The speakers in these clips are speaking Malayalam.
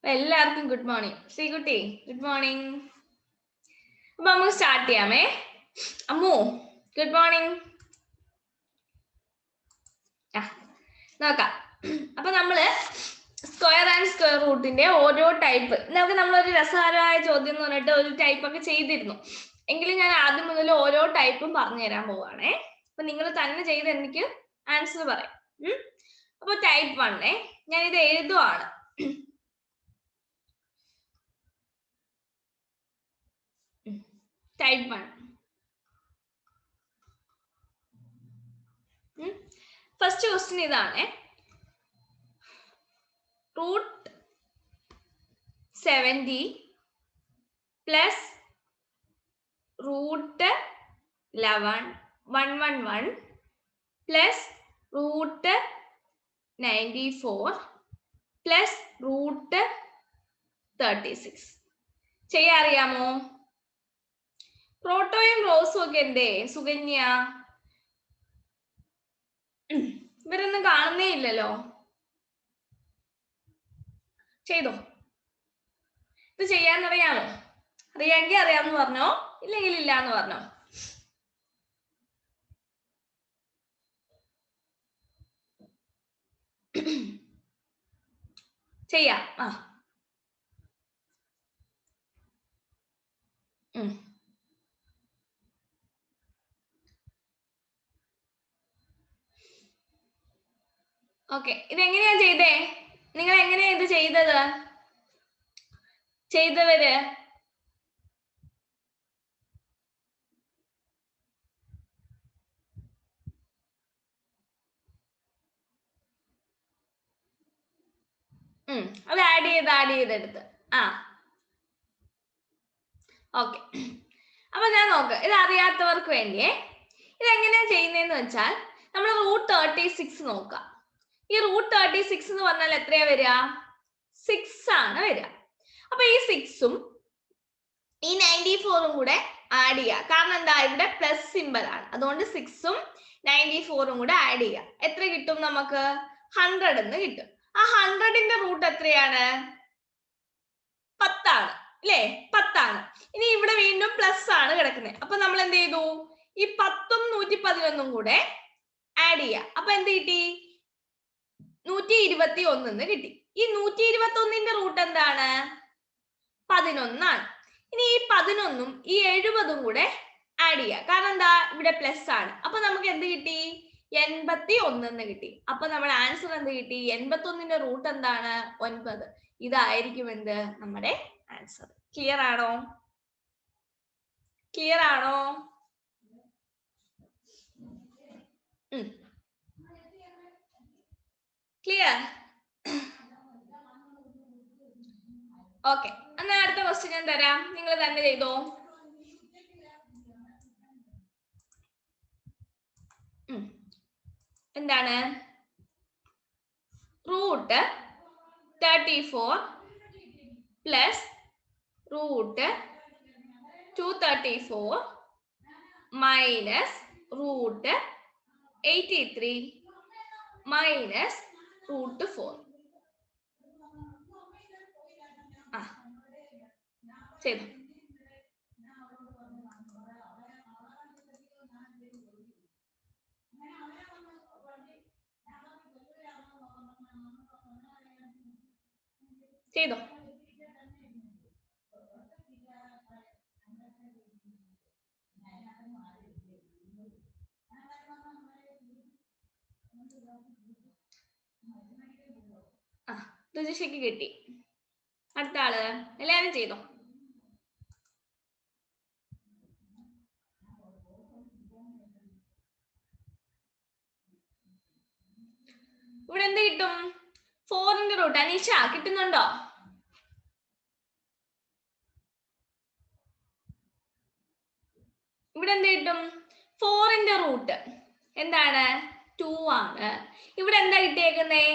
എല്ലാവർക്കും good morning. Sreekutty good morning. അപ്പൊ നമുക്ക് സ്റ്റാർട്ട് ചെയ്യാമേ. Ammu good morning. നോക്കാം. അപ്പൊ നമ്മള് സ്ക്വയർ ആൻഡ് സ്ക്വയർ റൂട്ടിന്റെ ഓരോ ടൈപ്പ് നമ്മളൊരു രസകരമായ ചോദ്യം എന്ന് പറഞ്ഞിട്ട് ഒരു ടൈപ്പ് ഒക്കെ ചെയ്തിരുന്നു. എങ്കിലും ഞാൻ ആദ്യം മുതൽ ഓരോ ടൈപ്പും പറഞ്ഞു തരാൻ പോവാണേ. അപ്പൊ നിങ്ങൾ തന്നെ ചെയ്ത് എനിക്ക് ആൻസർ പറയാം. അപ്പൊ ടൈപ്പ് 1 ഞാൻ ഇത് എഴുതുവാണ്. ടൈപ്പ് 1 ഫസ്റ്റ് ക്വസ്റ്റ്യൻ ഇതാണ്. Root 70 plus root 111 plus root 94 plus root 36 ചെയ്യാറിയാമോ? പ്രോട്ടോയും റോസും ഒക്കെ എന്തേ? സുകന്യ ഇവരൊന്നും കാണുന്നേ ഇല്ലല്ലോ. ചെയ്തോ? ഇത് ചെയ്യാനറിയാമോ? അറിയാമെങ്കിൽ അറിയാമെന്ന് പറഞ്ഞോ, ഇല്ലെങ്കിൽ ഇല്ല എന്ന് പറഞ്ഞോ. ചെയ്യാം. ഓക്കെ, ഇതെങ്ങനെയാ ചെയ്തേ? നിങ്ങൾ എങ്ങനെയാ ഇത് ചെയ്തത്? ചെയ്തവര് അത് ആഡ് ചെയ്തെടുത്ത്. ഓക്കെ, അപ്പൊ ഞാൻ നോക്ക്, ഇത് അറിയാത്തവർക്ക് വേണ്ടിയേ. ഇതെങ്ങനെയാ ചെയ്യുന്നതെന്ന് വെച്ചാൽ നമ്മൾ റൂട്ട് 36 നോക്കാം. ഈ റൂട്ട് 36 എന്ന് പറഞ്ഞാൽ എത്രയാ വരിക? 6 ആണ് വരിക. അപ്പൊ ഈ 6ഉം ഈ 94ഉം കൂടെ ആഡ് ചെയ്യുക. കാരണം എന്താ? ഇവിടെ പ്ലസ് സിമ്പൽ ആണ്, അതുകൊണ്ട് 6ഉം 94ഉം കൂടെ ആഡ് ചെയ്യുക. എത്ര കിട്ടും നമുക്ക്? 100 എന്ന് കിട്ടും. ആ 100ന്റെ റൂട്ട് എത്രയാണ്? 10 ആണ് അല്ലേ? 10 ആണ്. ഇനി ഇവിടെ വീണ്ടും പ്ലസ് ആണ് കിടക്കുന്നത്. അപ്പൊ നമ്മൾ എന്ത് ചെയ്തു? ഈ 10ഉം 111ഉം കൂടെ ആഡ് ചെയ്യുക. അപ്പൊ എന്ത് കിട്ടി? 121 എന്ന് കിട്ടി. ഈ 121ന്റെ റൂട്ട് എന്താണ്? 11 ആണ്. ഇനി ഈ 11ഉം ഈ 70ഉം കൂടെ ആഡ് ചെയ്യുക. കാരണം എന്താ? ഇവിടെ പ്ലസ് ആണ്. അപ്പൊ നമുക്ക് എന്ത് കിട്ടി? 81 എന്ന് കിട്ടി. അപ്പൊ നമ്മുടെ ആൻസർ എന്ത് കിട്ടി? 81ന്റെ റൂട്ട് എന്താണ്? 9. ഇതായിരിക്കും എന്ത്? നമ്മുടെ ആൻസർ. ക്ലിയർ ആണോ? ക്ലിയർ ആണോ? ക്ലിയർ? ഓക്കെ, എന്നാ അടുത്ത ക്വസ്റ്റ്യൻ ഞാൻ തരാം, നിങ്ങൾ തന്നെ ചെയ്തോ. എന്താണ്? Root 34 plus root 234 minus root 83 minus root 4. ചെയ്തു. ചെയ്തോ? ഋതുഷയ്ക്ക് കിട്ടി. അടുത്ത ആള് എല്ലാരും ചെയ്തോ? ഇവിടെ എന്ത് കിട്ടും? 4ന്റെ റൂട്ട്. അനീഷ കിട്ടുന്നുണ്ടോ? ഇവിടെ എന്ത് കിട്ടും? 4ന്റെ റൂട്ട് എന്താണ്? 2 ആണ്. ഇവിടെ എന്താ കിട്ടിയേക്കുന്നേ?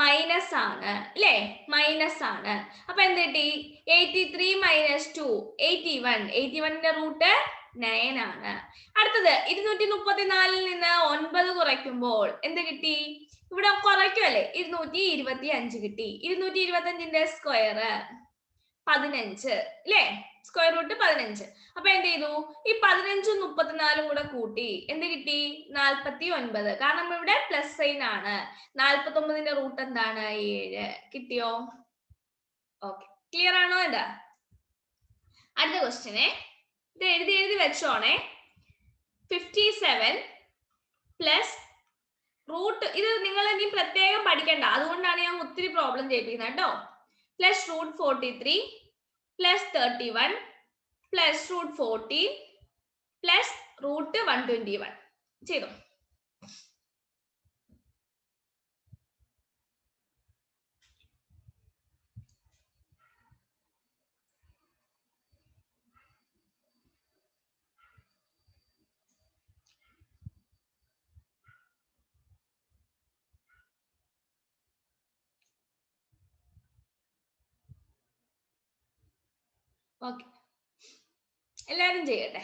മൈനസ് ആണ് അല്ലേ? മൈനസ് ആണ്. അപ്പൊ എന്ത് കിട്ടി? 83 മൈനസ് 2 81. 81ന്റെ റൂട്ട് 9 ആണ്. അടുത്തത് 234 നിന്ന് 9 കുറയ്ക്കുമ്പോൾ എന്ത് കിട്ടി? ഇവിടെ കുറയ്ക്കുമല്ലേ, 225 കിട്ടി. 225ന്റെ സ്ക്വയർ 15 അല്ലേ, സ്ക്വയർ റൂട്ട് 15. അപ്പൊ എന്ത് ചെയ്തു, ഈ 15ഉം 34ഉം കൂടെ കൂട്ടി എന്ത് കിട്ടി, 49. കാരണം ഇവിടെ പ്ലസ് സൈൻ ആണ്. 49ന്റെ റൂട്ട് എന്താണ്, 7. കിട്ടിയോ? ഓക്കെ, ക്ലിയർ ആണോ? എന്താ അടുത്ത ക്വസ്റ്റ്യനെ, ഇത് എഴുതി വെച്ചോണേ. 57 പ്ലസ് റൂട്ട്, ഇത് നിങ്ങൾ ഇനി പ്രത്യേകം പഠിക്കണ്ട, അതുകൊണ്ടാണ് ഞാൻ ഒത്തിരി പ്രോബ്ലം ചെയ്യിപ്പിക്കുന്നത് കേട്ടോ. Plus root 43 plus 31 plus root 40 plus root 121 ചെയ്തോ. ഓക്കെ, എല്ലാരും ചെയ്യട്ടെ.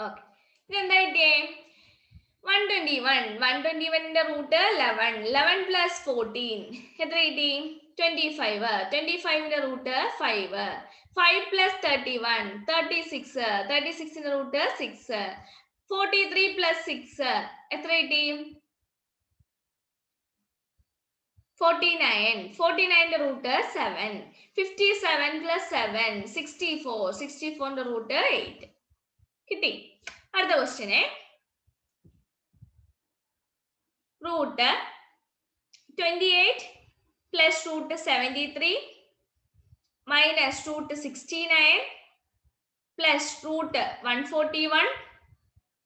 ഓക്കെ, ഇതെന്താ കിട്ടിയേ? 121ന്റെ റൂട്ട് 11. 11 പ്ലസ് 14 എത്ര കിട്ടി? 25. 25ന്റെ റൂട്ട് 5. 5 പ്ലസ് 31 36. 36ന്റെ റൂട്ട് 6. 43 പ്ലസ് 6 എത്ര കിട്ടി? 49. 49ന്റെ റൂട്ട് 7. 57 പ്ലസ് 7 64. 64ന്റെ റൂട്ട് 8 കിട്ടി. അടുത്ത ക്വസ്റ്റ്യനെ, root 28 plus root 73 minus root 69 plus root 141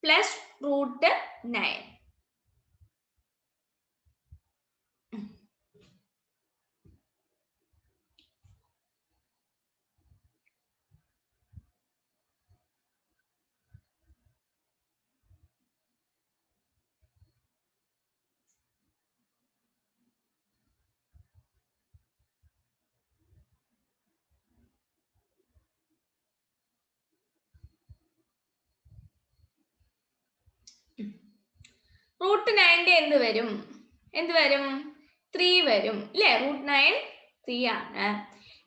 plus root 9. Root 9ന്റെ എന്ത് വരും? 3 വരും അല്ലേ? റൂട്ട് 9 3 ആണ്.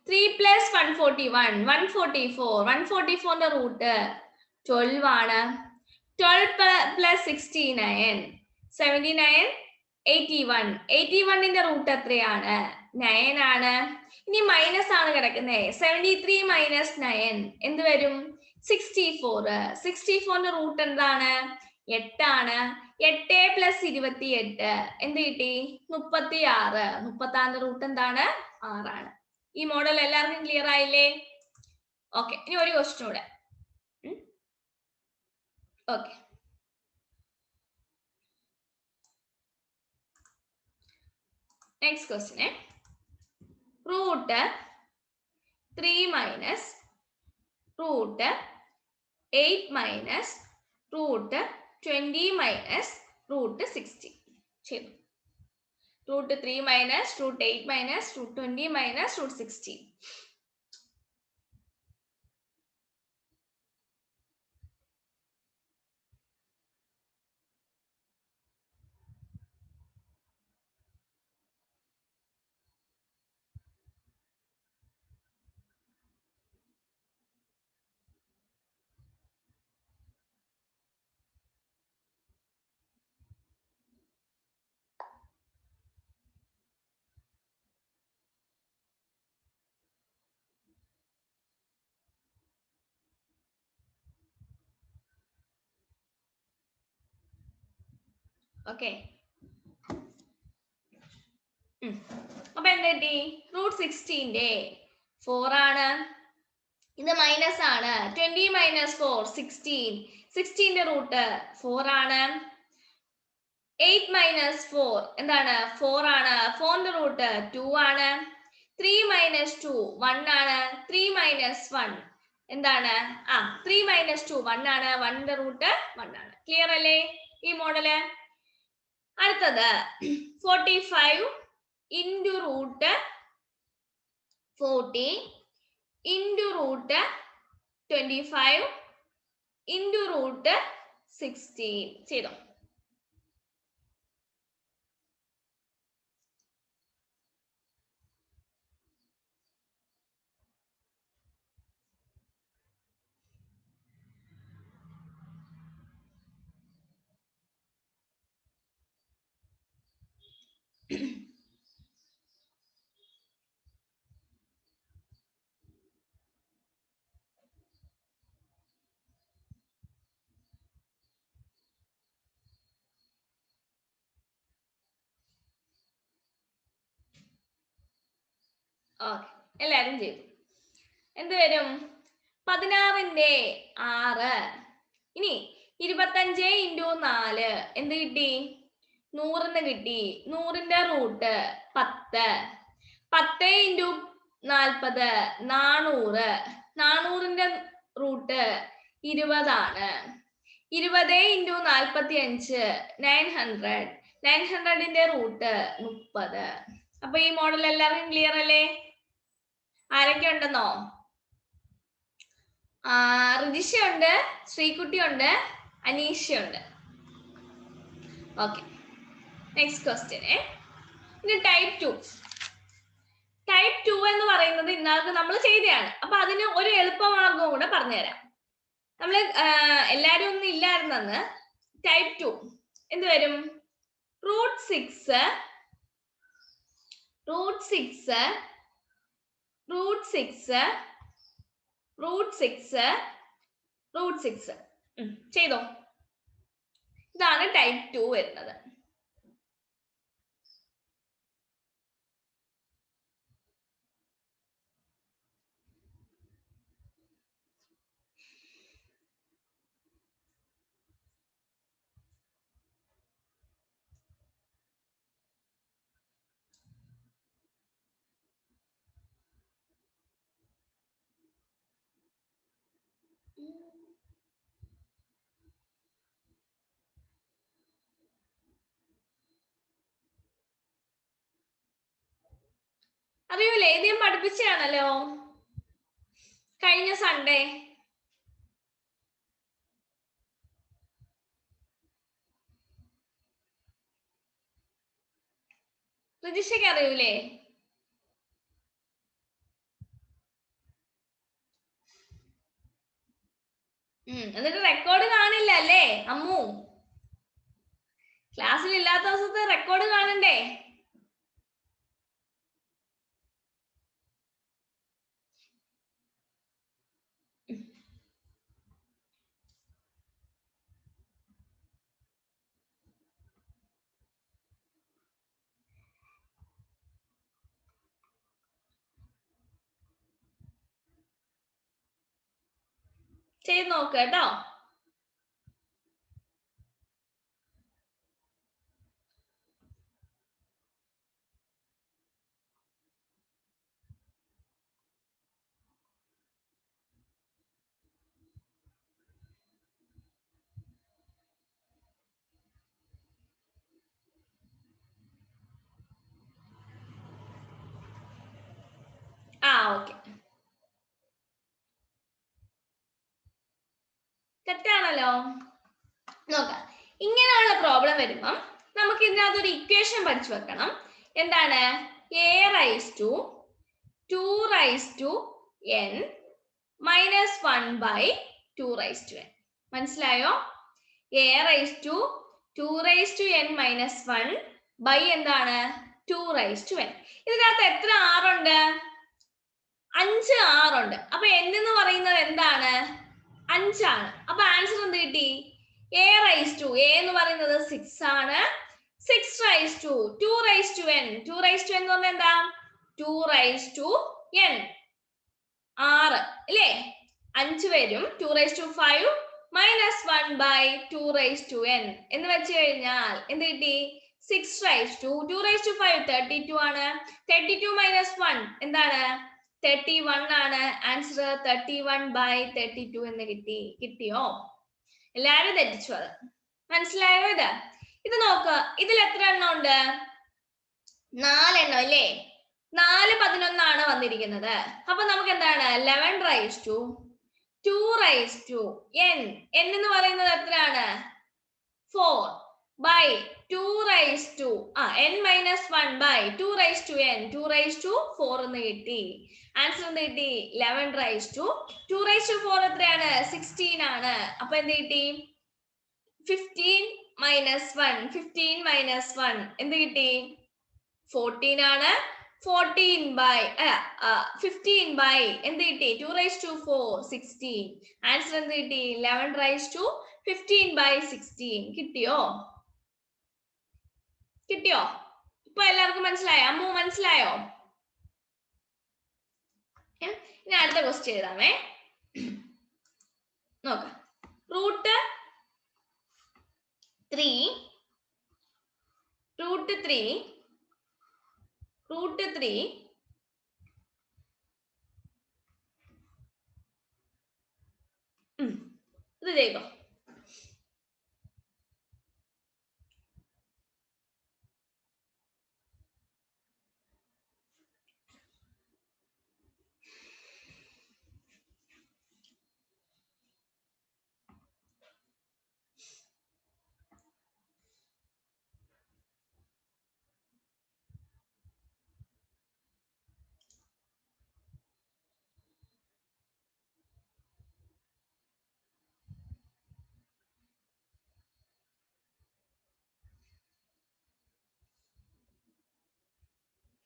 3 പ്ലസ് 141 144. 144ന്റെ റൂട്ട് 12 ആണ്. 12 പ്ലസ് 69 79 81. 81ന്റെ റൂട്ട് എത്രയാണ്? 9 ആണ്. ഇനി മൈനസ് ആണ് കിടക്കുന്നത്. 73 മൈനസ് 9 എന്ത് വരും? 64. 64ന്റെ റൂട്ട് എന്താണ്? 8 ആണ്. 8 പ്ലസ് 28 എന്ത് കിട്ടി? 36. 36ന്റെ റൂട്ട് എന്താണ്? 6 ആണ്. ഈ മോഡൽ എല്ലാവർക്കും ക്ലിയർ ആയില്ലേ? ഓക്കെ, ഇനി ഒരു ക്വസ്റ്റ്യൻ കൂടെ. Okay, next question, root 3 minus root 8 minus root 20 minus root 60 ചെയ്തു. Root 3 minus root 8 minus root 20 minus root 60. Okay, അപ്പൊ എന്താ കിട്ടി? റൂട്ട് 16ന്റെ 4 ആണ്. ഇത് മൈനസ് ആണ്. 20 മൈനസ് 4 16. 16ന്റെ റൂട്ട് 4 ആണ്. 8 മൈനസ് 4 എന്താണ്? 4 ആണ്. 4ന്റെ റൂട്ട് 2 ആണ്. 3 മൈനസ് 2 1 ആണ്. 3 മൈനസ് 1 എന്താണ്? 3 മൈനസ് 2 1 ആണ്. 1ന്റെ റൂട്ട് 1 ആണ്. ക്ലിയർ അല്ലേ ഈ മോഡല്? അടുത്തത് 45 into root 40 into root 25 into root 16 ചെയ്തോ. ഓക്കെ, എല്ലാരും ചെയ്തു. എന്ത് വരും? 16ന്റെ 6. ഇനി 25 into 4 എന്ത് കിട്ടി? 100 കിട്ടി. 100ന്റെ റൂട്ട് 10. 10 into 40 400. 400ന്റെ റൂട്ട് 20 ആണ്. 20 into 45 900. 900ന്റെ റൂട്ട് 30. അപ്പൊ ഈ മോഡൽ എല്ലാവർക്കും ക്ലിയർ അല്ലേ? ആരൊക്കെ ഉണ്ടെന്നോ? റിജിഷയുണ്ട്, ശ്രീകുട്ടിയുണ്ട്, അനീഷയുണ്ട്. Okay, next question. ഇനി ടൈപ്പ് 2. ടൈപ്പ് 2 എന്ന് പറയുന്നത് ഇന്നാൾക്ക് നമ്മൾ ചെയ്തതാണ്. അപ്പൊ അതിന് ഒരു എളുപ്പമാർഗവും കൂടെ പറഞ്ഞുതരാം. നമ്മള് എല്ലാരും ഒന്നും ഇല്ലായിരുന്നെന്ന്. ടൈപ്പ് 2 എന്ത് വരും? റൂട്ട് 6 ചെയ്തോ. ഇതാണ് ടൈപ്പ് 2 വരുന്നത്. അറിയൂലേ? ഇത് ഞാൻ പഠിപ്പിച്ചാണല്ലോ കഴിഞ്ഞ സൺഡേ. രജിഷയ്ക്ക് അറിയൂലേ? എന്നിട്ട് റെക്കോർഡ് കാണില്ല അല്ലേ അമ്മു? ക്ലാസ്സിൽ ഇല്ലാത്ത ദിവസത്തെ റെക്കോർഡ് കാണണ്ടേ? ചെയ്ത് നോക്ക് കേട്ടോ. ഓക്കെ, തെറ്റാണല്ലോ. നോക്കാം. ഇങ്ങനെയുള്ള പ്രോബ്ലം വരുമ്പം നമുക്ക് ഇതിനകത്ത് ഒരു ഇക്വേഷൻ പഠിച്ചു വെക്കണം. എന്താണ്? a⁻2 2n - 1/2n. മനസ്സിലായോ? a⁻2 2n - 1 എന്താണ്? 2n. ഇതിനകത്ത് എത്ര ആറുണ്ട്? 5 ആറുണ്ട്. അപ്പൊ n എന്ന് പറയുന്നത് എന്താണ്? 5 ആണ്. അപ്പൊ ആൻസർ എന്ത് കിട്ടി? a എന്ന് പറയുന്നത് 6 ആണ്. 6 2n എന്ന് പറഞ്ഞാൽ എന്താ? 2n 6 അല്ലേ? 5 വരും. 2/5 - 1/2n എന്ന് വെച്ച് കഴിഞ്ഞാൽ എന്ത് കിട്ടി? 6 2/5 32 ആണ്. 32 - 1 എന്താണ്? 31 ആണ്. ആൻസർ 31/32 എന്ന് കിട്ടിയോ? എല്ലാരും തെറ്റിച്ചു. അത് മനസ്സിലായോ? ഇത് നോക്ക്, ഇതിൽ എത്ര എണ്ണം ഉണ്ട്? 4 എണ്ണം അല്ലേ? 4 11 വന്നിരിക്കുന്നത്. അപ്പൊ നമുക്ക് എന്താണ് 11 raise to 2 raise to n. n എന്ന് പറയുന്നത് എത്രയാണ്? 4 by 2 raise to n minus 1 by 2 raise to n 2 raise to 4 എന്ന് കിട്ടി. ആൻസർ എന്ത് കിട്ടി? 11 റൈസ് ടു 2 റൈസ് ടു 4 എത്രയാണ്? 16 ആണ്. അപ്പൊ എന്ത് കിട്ടി? 15 minus 1 15 minus 1 എന്ത് കിട്ടി? 14 ആണ്. 14 by 15 by എന്ത് കിട്ടി? 2 റൈസ് ടു 4 16. ആൻസർ എന്ത് കിട്ടി? 11 റൈസ് ടു 15 by 16. കിട്ടിയോ? കിട്ടിയോ? ഇപ്പൊ എല്ലാവർക്കും മനസ്സിലായോ? അമ്മു മനസ്സിലായോ? ഇനി അടുത്ത ക്വസ്റ്റ്യൻ എഴുതാമേ. നോക്കാം. റൂട്ട് 3 ഇത് ചെയ്തോ.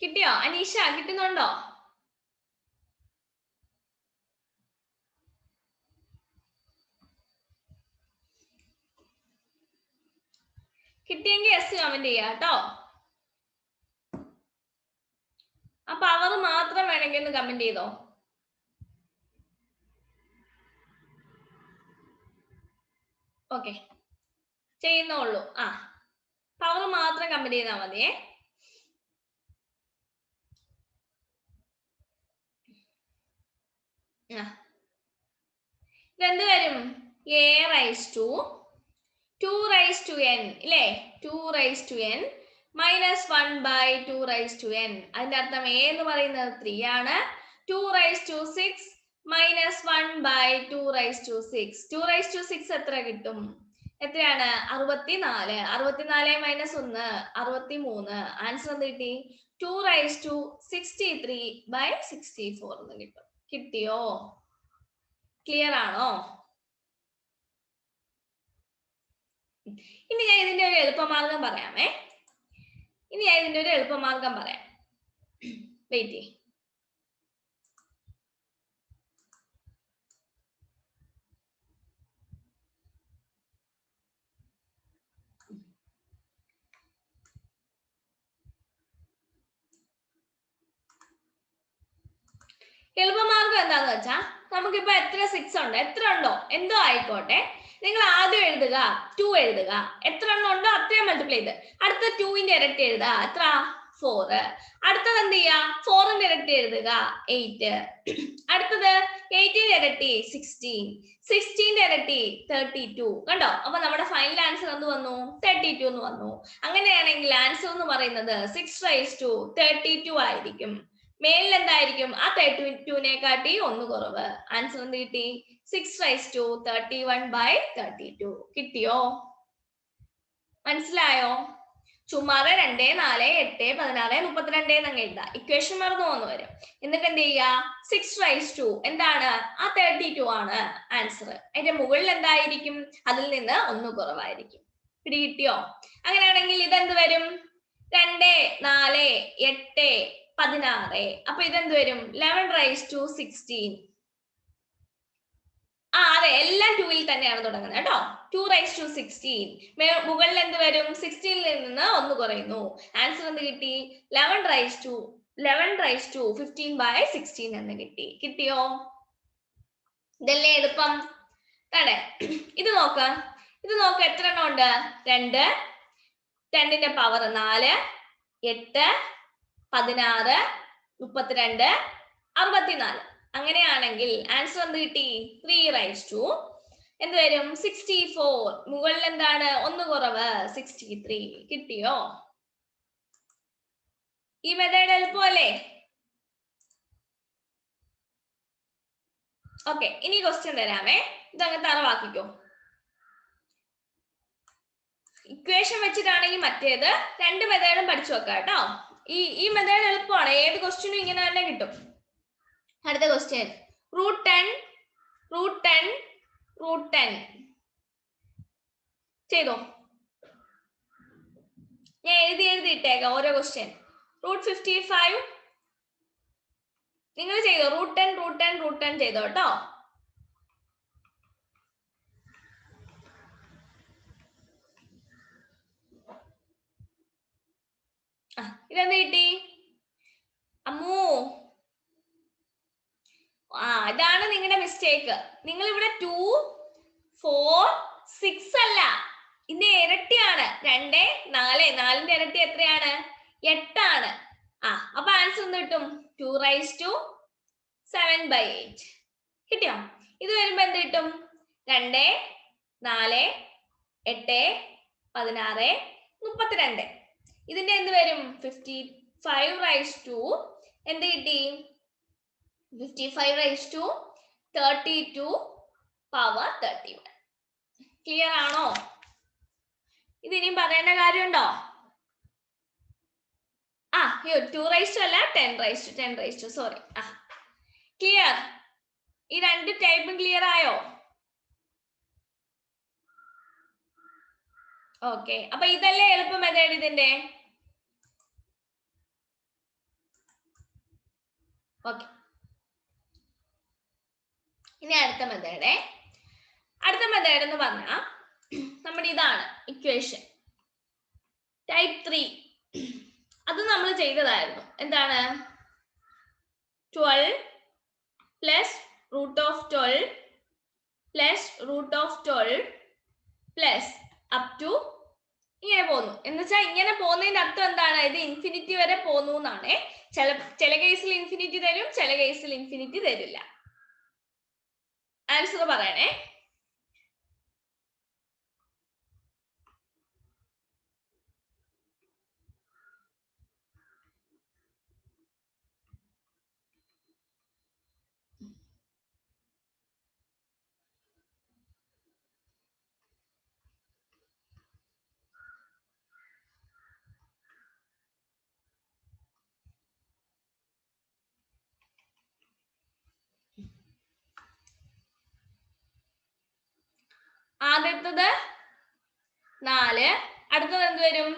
കിട്ടിയോ? അനീഷ കിട്ടുന്നുണ്ടോ? കിട്ടിയെങ്കിൽ എസ് കമന്റ് ചെയ്യാ കേട്ടോ. ആ പവർ മാത്രം വേണമെങ്കിൽ ഒന്ന് കമന്റ് ചെയ്തോ. ഓക്കെ, ചെയ്യുന്നുള്ളൂ. പവർ മാത്രം കമന്റ് ചെയ്താൽ മതിയേ. ഇതെന്ത് വരും? a raise to 2 raise to n ഇല്ലേ? 2 raise to n minus 1 by 2 raise to n. അതിന്റെ അർത്ഥം a എന്ന് പറയുന്നത് 3 ആണ്. 2 raise to 6 minus 1 by 2 raise to 6. 2 raise to 6 എത്ര കിട്ടും? എത്രയാണ്? 64. 64 മൈനസ് 1 63. ആൻസർ എന്ത് കിട്ടി? 2 റൈസ് ടു 63 ബൈ 64 എന്ന് കിട്ടും. കിട്ടിയോ? ക്ലിയർ ആണോ? ഇനി ഞാൻ ഇതിന്റെ ഒരു എളുപ്പമാർഗം പറയാമേ. വെയിറ്റ് ചെയ്യ്. എളുപ്പമാർഗം എന്താന്ന് വെച്ചാ, നമുക്കിപ്പോ എത്ര 6 ഉണ്ട്, എത്ര ഉണ്ടോ എന്തോ ആയിക്കോട്ടെ, നിങ്ങൾ ആദ്യം എഴുതുക 2 എഴുതുക. എത്ര എണ്ണം ഉണ്ടോ അത്രയും മൾട്ടിപ്ലൈ ചെയ്ത് അടുത്ത 2ന്റെ ഇരട്ടി എഴുതുക. എത്ര? 4. അടുത്തത് എന്ത് ചെയ്യാ? 4ന്റെ ഇരട്ടി എഴുതുക 8. അടുത്തത് 8ന്റെ ഇരട്ടി 16. 16ന്റെ ഇരട്ടി 32. കണ്ടോ? അപ്പൊ നമ്മുടെ ഫൈനൽ ആൻസർ എന്ത് വന്നു? 32 എന്ന് വന്നു. അങ്ങനെയാണെങ്കിൽ ആൻസർ എന്ന് പറയുന്നത് 6 റൈസ് ടു 32 ആയിരിക്കും. മേലിൽ എന്തായിരിക്കും? ആ 32നെ കാട്ടി 1 കുറവ്. ആൻസർ എന്ത് കിട്ടി? 6 റൈസ് ടു 31 ബൈ 32. കിട്ടിയോ? മനസ്സിലായോ? ചുമ്മാതെ 2 4 8 16 32 എന്നങ്ങ് എഴുതാം. ഇക്വേഷൻ മറന്നു പോകുന്നു വരും. എന്നിട്ട് എന്ത് ചെയ്യാ? 6 റൈസ് ടു എന്താണ്? ആ 32 ആണ് ആൻസർ. അതിന്റെ മുകളിൽ എന്തായിരിക്കും? അതിൽ നിന്ന് 1 കുറവായിരിക്കും. പിടികിട്ടിയോ? അങ്ങനെയാണെങ്കിൽ ഇതെന്ത് വരും? 2 4 8 16. അപ്പൊ ഇതെന്ത് വരും? 11 റൈസ് ടു 16. അതെ, എല്ലാം 2ൽ തന്നെയാണ് തുടങ്ങുന്നത് കേട്ടോ. 2 റൈസ് ടു 16. മുകളിൽ എന്ത് വരും? 16ൽ നിന്ന് 1 കുറയുന്നു. ആൻസർ എന്ത് കിട്ടി? 11 റൈസ് ടു 15 ബൈ 16 എന്ന് കിട്ടി. കിട്ടിയോ? ഇതല്ലേ എളുപ്പം? അതെ, ഇത് നോക്ക എത്ര എണ്ണം ഉണ്ട്? 2. 2ന്റെ പവർ 4 8 16 32 64. അങ്ങനെയാണെങ്കിൽ ആൻസർ എന്ത് കിട്ടി? 3 റൈസ് ടു എന്ത് വരും 64. മുകളിൽ എന്താണ് 1 കുറവ് 63. കിട്ടിയോ? ഈ മെത്തേഡ് എളുപ്പമല്ലേ? ഓക്കെ, ഇനി ക്വസ്റ്റ്യൻ തരാമേ. ഇതങ്ങ് തറവാക്കിക്കോ. ഇക്വേഷൻ വെച്ചിട്ടാണെങ്കിൽ മറ്റേത് 2 മെത്തേഡും പഠിച്ചു വെക്കാം കേട്ടോ. ഈ മെത്തേഡ് എളുപ്പമാണ്, ഏത് ക്വസ്റ്റ്യനും ഇങ്ങനെ തന്നെ കിട്ടും. അടുത്ത ക്വസ്റ്റ്യൻ √10 ചെയ്തോ. ഞാൻ എഴുതിയിട്ടേക്കാം ഓരോ ക്വസ്റ്റ്യൻ. √55 നിങ്ങൾ ചെയ്തോ. √10 ചെയ്തോ കേട്ടോ. ഇതെന്ത് കിട്ടി അമ്മൂ? ഇതാണ് നിങ്ങളുടെ മിസ്റ്റേക്ക്. നിങ്ങൾ ഇവിടെ 2, 4, 6 അല്ല, ഇതിന്റെ ഇരട്ടിയാണ് 2, 4. 4ന്റെ ഇരട്ടി എത്രയാണ്? 8 ആണ്. അപ്പൊ ആൻസർ എന്ത് കിട്ടും? 2⁻7/8 കിട്ടിയോ? ഇത് വരുമ്പോ എന്ത് കിട്ടും? 2, 4, 8, 16, 32. ഇതിന്റെ എന്ത് വരും? 55/, എന്ത് കിട്ടി? 55/32⁻31. ക്ലിയർ ആണോ? ഇതിനിയും പറയേണ്ട കാര്യമുണ്ടോ? 2 അല്ല 10 സോറി. ക്ലിയർ? ഈ 2 ടൈപ്പും ക്ലിയർ ആയോ? ഓക്കെ, അപ്പൊ ഇതല്ലേ എളുപ്പ മെത്തേഡ് ഇതിന്റെ. ഓക്കെ, ഇനി അടുത്ത മെത്തേഡ് എന്ന് പറഞ്ഞാൽ നമ്മുടെ ഇതാണ് ഇക്വേഷൻ ടൈപ്പ് 3. അത് നമ്മൾ ചെയ്തതായിരുന്നു. എന്താണ്? 12 plus √12 plus √12 plus up to ഇങ്ങനെ പോന്നു. എന്ന് വെച്ചാൽ ഇങ്ങനെ പോകുന്നതിന്റെ അർത്ഥം എന്താണ്? ഇത് ഇൻഫിനിറ്റി വരെ പോന്നു എന്നാണ്. ചില കേസിൽ ഇൻഫിനിറ്റി തരും, ചില കേസിൽ ഇൻഫിനിറ്റി തരില്ല. ആൻസർ പറയണേ. ആദ്യത്തത് 4, അടുത്തത് എന്ത് വരും?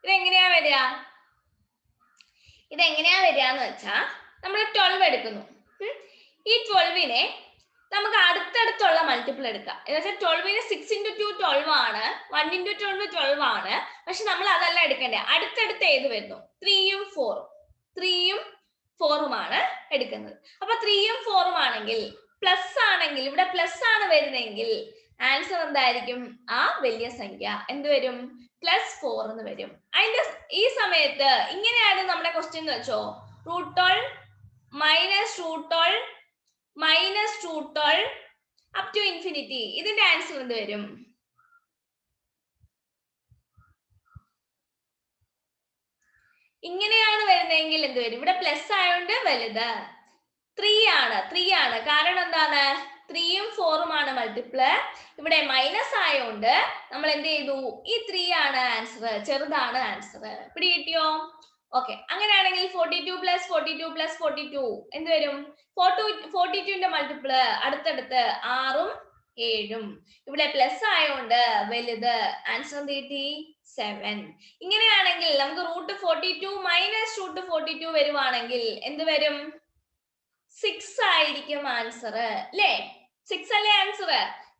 ഇതെങ്ങനെയാ വരിക എന്ന് വെച്ചാ നമ്മൾ 12 എടുക്കുന്നു. ഈ 12നെ നമുക്ക് അടുത്തടുത്തുള്ള മൾട്ടിപ്പിൾ എടുക്കാം. എന്ന് വെച്ചാൽ 12ന് 6 × 2 12 ആണ്, 1 × 12 12 ആണ്. പക്ഷെ നമ്മൾ അതല്ല എടുക്കേണ്ടത്. അടുത്തടുത്ത് ഏത് വരുന്നു? 3ഉം 4ഉം ആണ് എടുക്കുന്നത്. അപ്പൊ 3ഉം 4ഉം ആണെങ്കിൽ പ്ലസ് ആണെങ്കിൽ, ഇവിടെ പ്ലസ് ആണ് വരുന്നതെങ്കിൽ ആൻസർ എന്തായിരിക്കും? ആ വലിയ സംഖ്യ എന്ത് വരും? +4 എന്ന് വരും. അതിന്റെ ഈ സമയത്ത് ഇങ്ങനെയാണ് നമ്മുടെ ക്വസ്റ്റ്യൻ എന്ന് വെച്ചോ. √12 - √12 അപ് ടു ഇൻഫിനിറ്റി. ഇതിന്റെ ആൻസർ എന്ത് വരും? ഇങ്ങനെയാണ് വരുന്നതെങ്കിൽ എന്ത് വരും? ഇവിടെ പ്ലസ് ആയതുകൊണ്ട് വലുത് 3 ആണ്. കാരണം എന്താണ്? 3ഉം 4ഉം ആണ് മൾട്ടിപ്പിള്. ഇവിടെ മൈനസ് ആയതുകൊണ്ട് നമ്മൾ എന്ത് ചെയ്തു? ഈ 3 ആണ് ആൻസർ, ചെറുതാണ് ആൻസർ. പിടി കിട്ടിയോ? ഓക്കെ, അങ്ങനെയാണെങ്കിൽ 42 + 42 + 42 എന്ത് വരും? 42ന്റെ മൾട്ടിപ്പിള് അടുത്തടുത്ത് 6ഉം 7ഉം. ഇവിടെ പ്ലസ് ആയതുകൊണ്ട് വലുത്. ആൻസർ എന്ത് കിട്ടി? 7. ഇങ്ങനെയാണെങ്കിൽ നമുക്ക് √42 - √42 വരുവാണെങ്കിൽ എന്ത് വരും? 6 ആയിരിക്കും ആൻസർ അല്ലേ? 6 അല്ലേ ആൻസർ?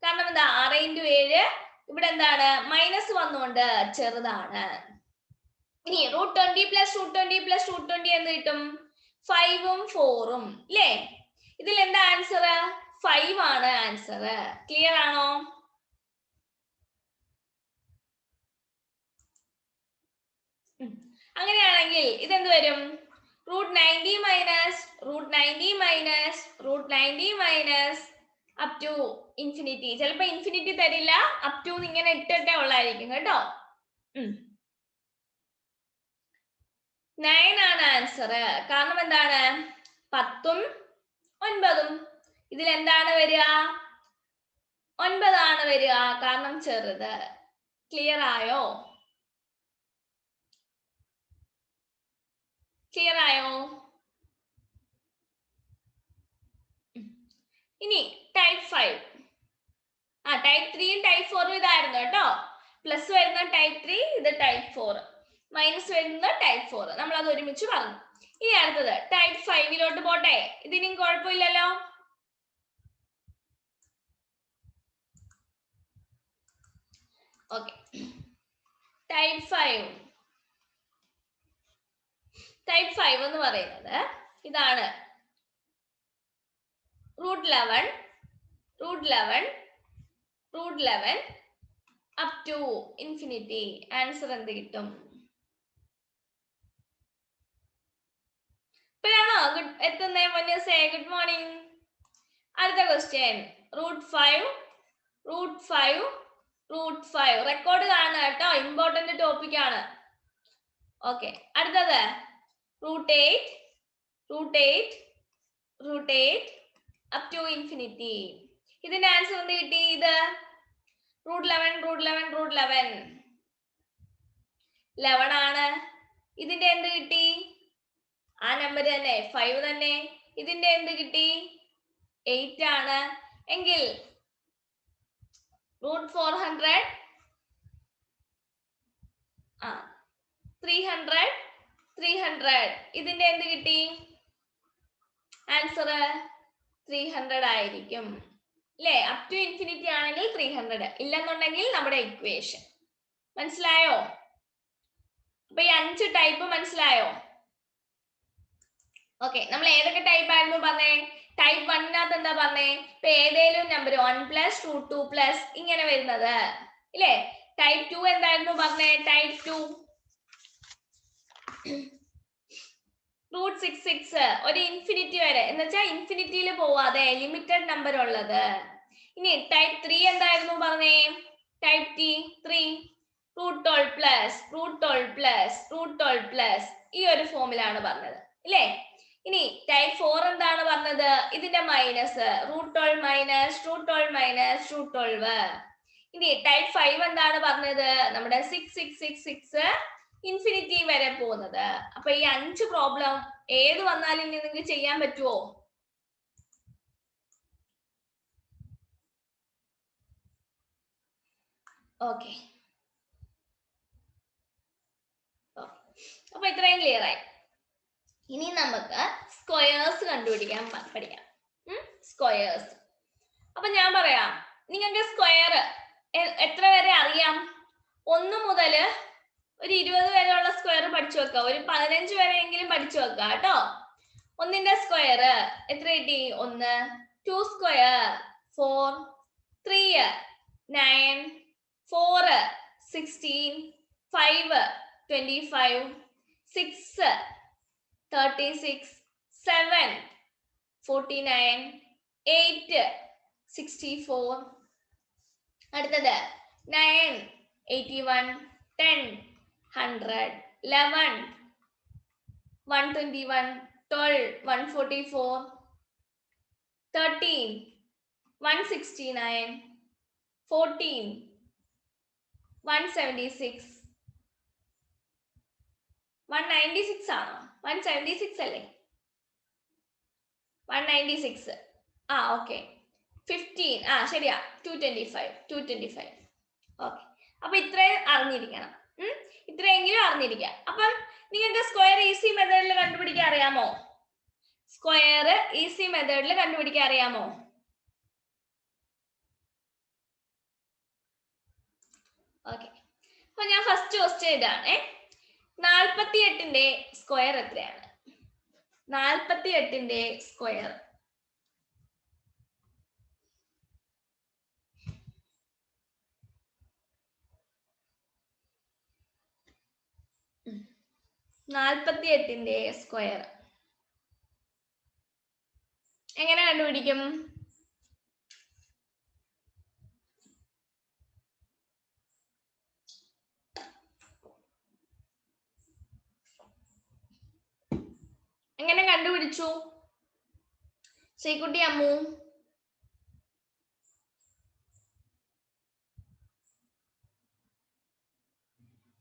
കാരണം എന്താ? 6 × 7 ഇവിടെ എന്താണ്? മൈനസ് വന്നുകൊണ്ട് ചെറുതാണ്. ഇനി √20 + √20 + √20 എന്ത് കിട്ടും? 5ഉം 4ഉം അല്ലേ? ഇതിൽ എന്താ ആൻസർ? 5 ആണ് ആൻസർ. ക്ലിയർ ആണോ? അങ്ങനെയാണെങ്കിൽ ഇതെന്ത് വരും? √90 minus √90 minus √90 minus up to infinity. ചിലപ്പോ ഇൻഫിനിറ്റി തരില്ല, അപ് ടു ഇങ്ങനെ ഇട്ടിട്ടേ ഉള്ളായിരിക്കും കേട്ടോ. 9 ആണ് ആൻസർ. കാരണം എന്താണ്? 10ഉം 9ഉം. ഇതിൽ എന്താണ് വരിക? 9 ആണ് വരിക, കാരണം ചെറുത്. ക്ലിയർ ആയോ? ക്ലിയർ ആയോ? ഇനി ടൈപ്പ് 5. ടൈപ്പ് 3യും ടൈപ്പ് 4ഉം ഇതായിരുന്നു കേട്ടോ. പ്ലസ് വരുന്ന ടൈപ്പ് 3, ഇത് ടൈപ്പ് 4. മൈനസ് വരുന്ന ടൈപ്പ് 4. നമ്മൾ അത് ഒരുമിച്ച് പറഞ്ഞു. ഇനി അടുത്തത് ടൈപ്പ് 5ലോട്ട് പോട്ടെ. ഇതിനും കുഴപ്പമില്ലല്ലോ. ഓക്കെ, ടൈപ്പ് 5 എന്ന് പറയുന്നത് ഇതാണ്. √11 അപ് ടു ഇൻഫിനിറ്റി. ആൻസർ എന്ത് കിട്ടും? ഇപ്പോഴാണോ എത്തുന്നേ? മൊന്നസേ ഗുഡ് മോർണിംഗ്. അടുത്ത ക്വസ്റ്റ്യൻ √5 റെക്കോർഡ് കാണുക കേട്ടോ, ഇമ്പോർട്ടന്റ് ടോപ്പിക് ആണ്. ഓക്കെ, അടുത്തത് √8 അപ് ടു ഇൻഫിനിറ്റി. ഇതിന്റെ ആൻസർ എന്ത് കിട്ടി? ഇത് √11 ആണ്. ഇതിന്റെ എന്ത് കിട്ടി? ആ നമ്പർ തന്നെ, 5 തന്നെ. ഇതിന്റെ എന്ത് കിട്ടി? 8 ആണ്. എങ്കിൽ √400 300 ഇതിന്റെ എന്ത് കിട്ടി? ആൻസർ 300 ആയിരിക്കും അല്ലേ? അപ് ടു ഇൻഫിനിറ്റി ആണെങ്കിൽ 300, ഇല്ലെന്നുണ്ടെങ്കിൽ നമ്മുടെ ഇക്വേഷൻ. മനസ്സിലായോ? അപ്പൊ ഈ 5 ടൈപ്പ് മനസ്സിലായോ? ഓക്കെ, നമ്മൾ ഏതൊക്കെ ടൈപ്പ് ആയിരുന്നു പറഞ്ഞേ? ടൈപ്പ് 1നകത്ത് എന്താ പറഞ്ഞേ? ഇപ്പൊ ഏതേലും നമ്പർ 1+, 2, 2+ ഇങ്ങനെ വരുന്നത് ഇല്ലേ? ടൈപ്പ് 2 എന്തായിരുന്നു പറഞ്ഞേ? ടൈപ്പ് 2 √66 ഒരു ഇൻഫിനിറ്റി വരെ, എന്ന് വെച്ചാൽ ഇൻഫിനിറ്റിയിൽ പോവാതെ ലിമിറ്റഡ് നമ്പർ ഉള്ളത്. ഇനി ടൈപ്പ് 3 എന്തായിരുന്നു പറഞ്ഞേ? ടൈപ്പ് 3 √12+, ഈ ഒരു ഫോമിലാണ് പറഞ്ഞത് ഇല്ലേ? ഇനി ടൈപ്പ് 4 എന്താണ് പറഞ്ഞത്? ഇതിന്റെ മൈനസ് √12 ഇനി ടൈപ്പ് 5 എന്താണ് പറഞ്ഞത്? നമ്മുടെ 6 ഇൻഫിനിറ്റി വരെ പോകുന്നത്. അപ്പൊ ഈ 5 പ്രോബ്ലം ഏത് വന്നാലും നിങ്ങൾക്ക് ചെയ്യാൻ പറ്റുമോ? ഓക്കെ, അപ്പൊ ഇത്രയും ക്ലിയർ ആയി. ഇനി നമുക്ക് സ്ക്വയേഴ്സ് കണ്ടുപിടിക്കാൻ പഠിക്കാം. സ്ക്വയേഴ്സ്. അപ്പൊ ഞാൻ പറയാം, നിങ്ങൾക്ക് സ്ക്വയർ എത്ര വരെ അറിയാം? 1 മുതൽ ഒരു 20 വരെയുള്ള സ്ക്വയർ പഠിച്ചു വെക്കുക. ഒരു 15 വരെയെങ്കിലും പഠിച്ചു വെക്കുക കേട്ടോ. 1ന്റെ സ്ക്വയർ എത്ര കിട്ടി? 1. 2 സ്ക്വയർ 4, 3 9, 4 16, 5 25, 6 36, 7 49, 8 64. അടുത്തത് 9 81, 10 100, 11 121, 12 144, 13 169, 14 176. 196 ആണോ? 176 അല്ലേ? 196. ഓക്കെ. 15 ശരിയാ. 225. ഓക്കെ, അപ്പൊ ഇത്രയും അറിഞ്ഞിരിക്കണം. ഇത്രയെങ്കിലും അറിഞ്ഞിരിക്കുക. അപ്പം നിങ്ങൾക്ക് സ്ക്വയർ ഈസി മെത്തേഡിൽ കണ്ടുപിടിക്കാൻ അറിയാമോ? ഓക്കെ, അപ്പൊ ഞാൻ ഫസ്റ്റ് ക്വസ്റ്റ്യൻ ഇതാണ്. 48ന്റെ സ്ക്വയർ എത്രയാണ്? 48ന്റെ സ്ക്വയർ 48ന്റെ സ്ക്വയർ എങ്ങനെ കണ്ടുപിടിക്കും? എങ്ങനെ കണ്ടുപിടിച്ചു ശ്രീകുട്ടി അമ്മു?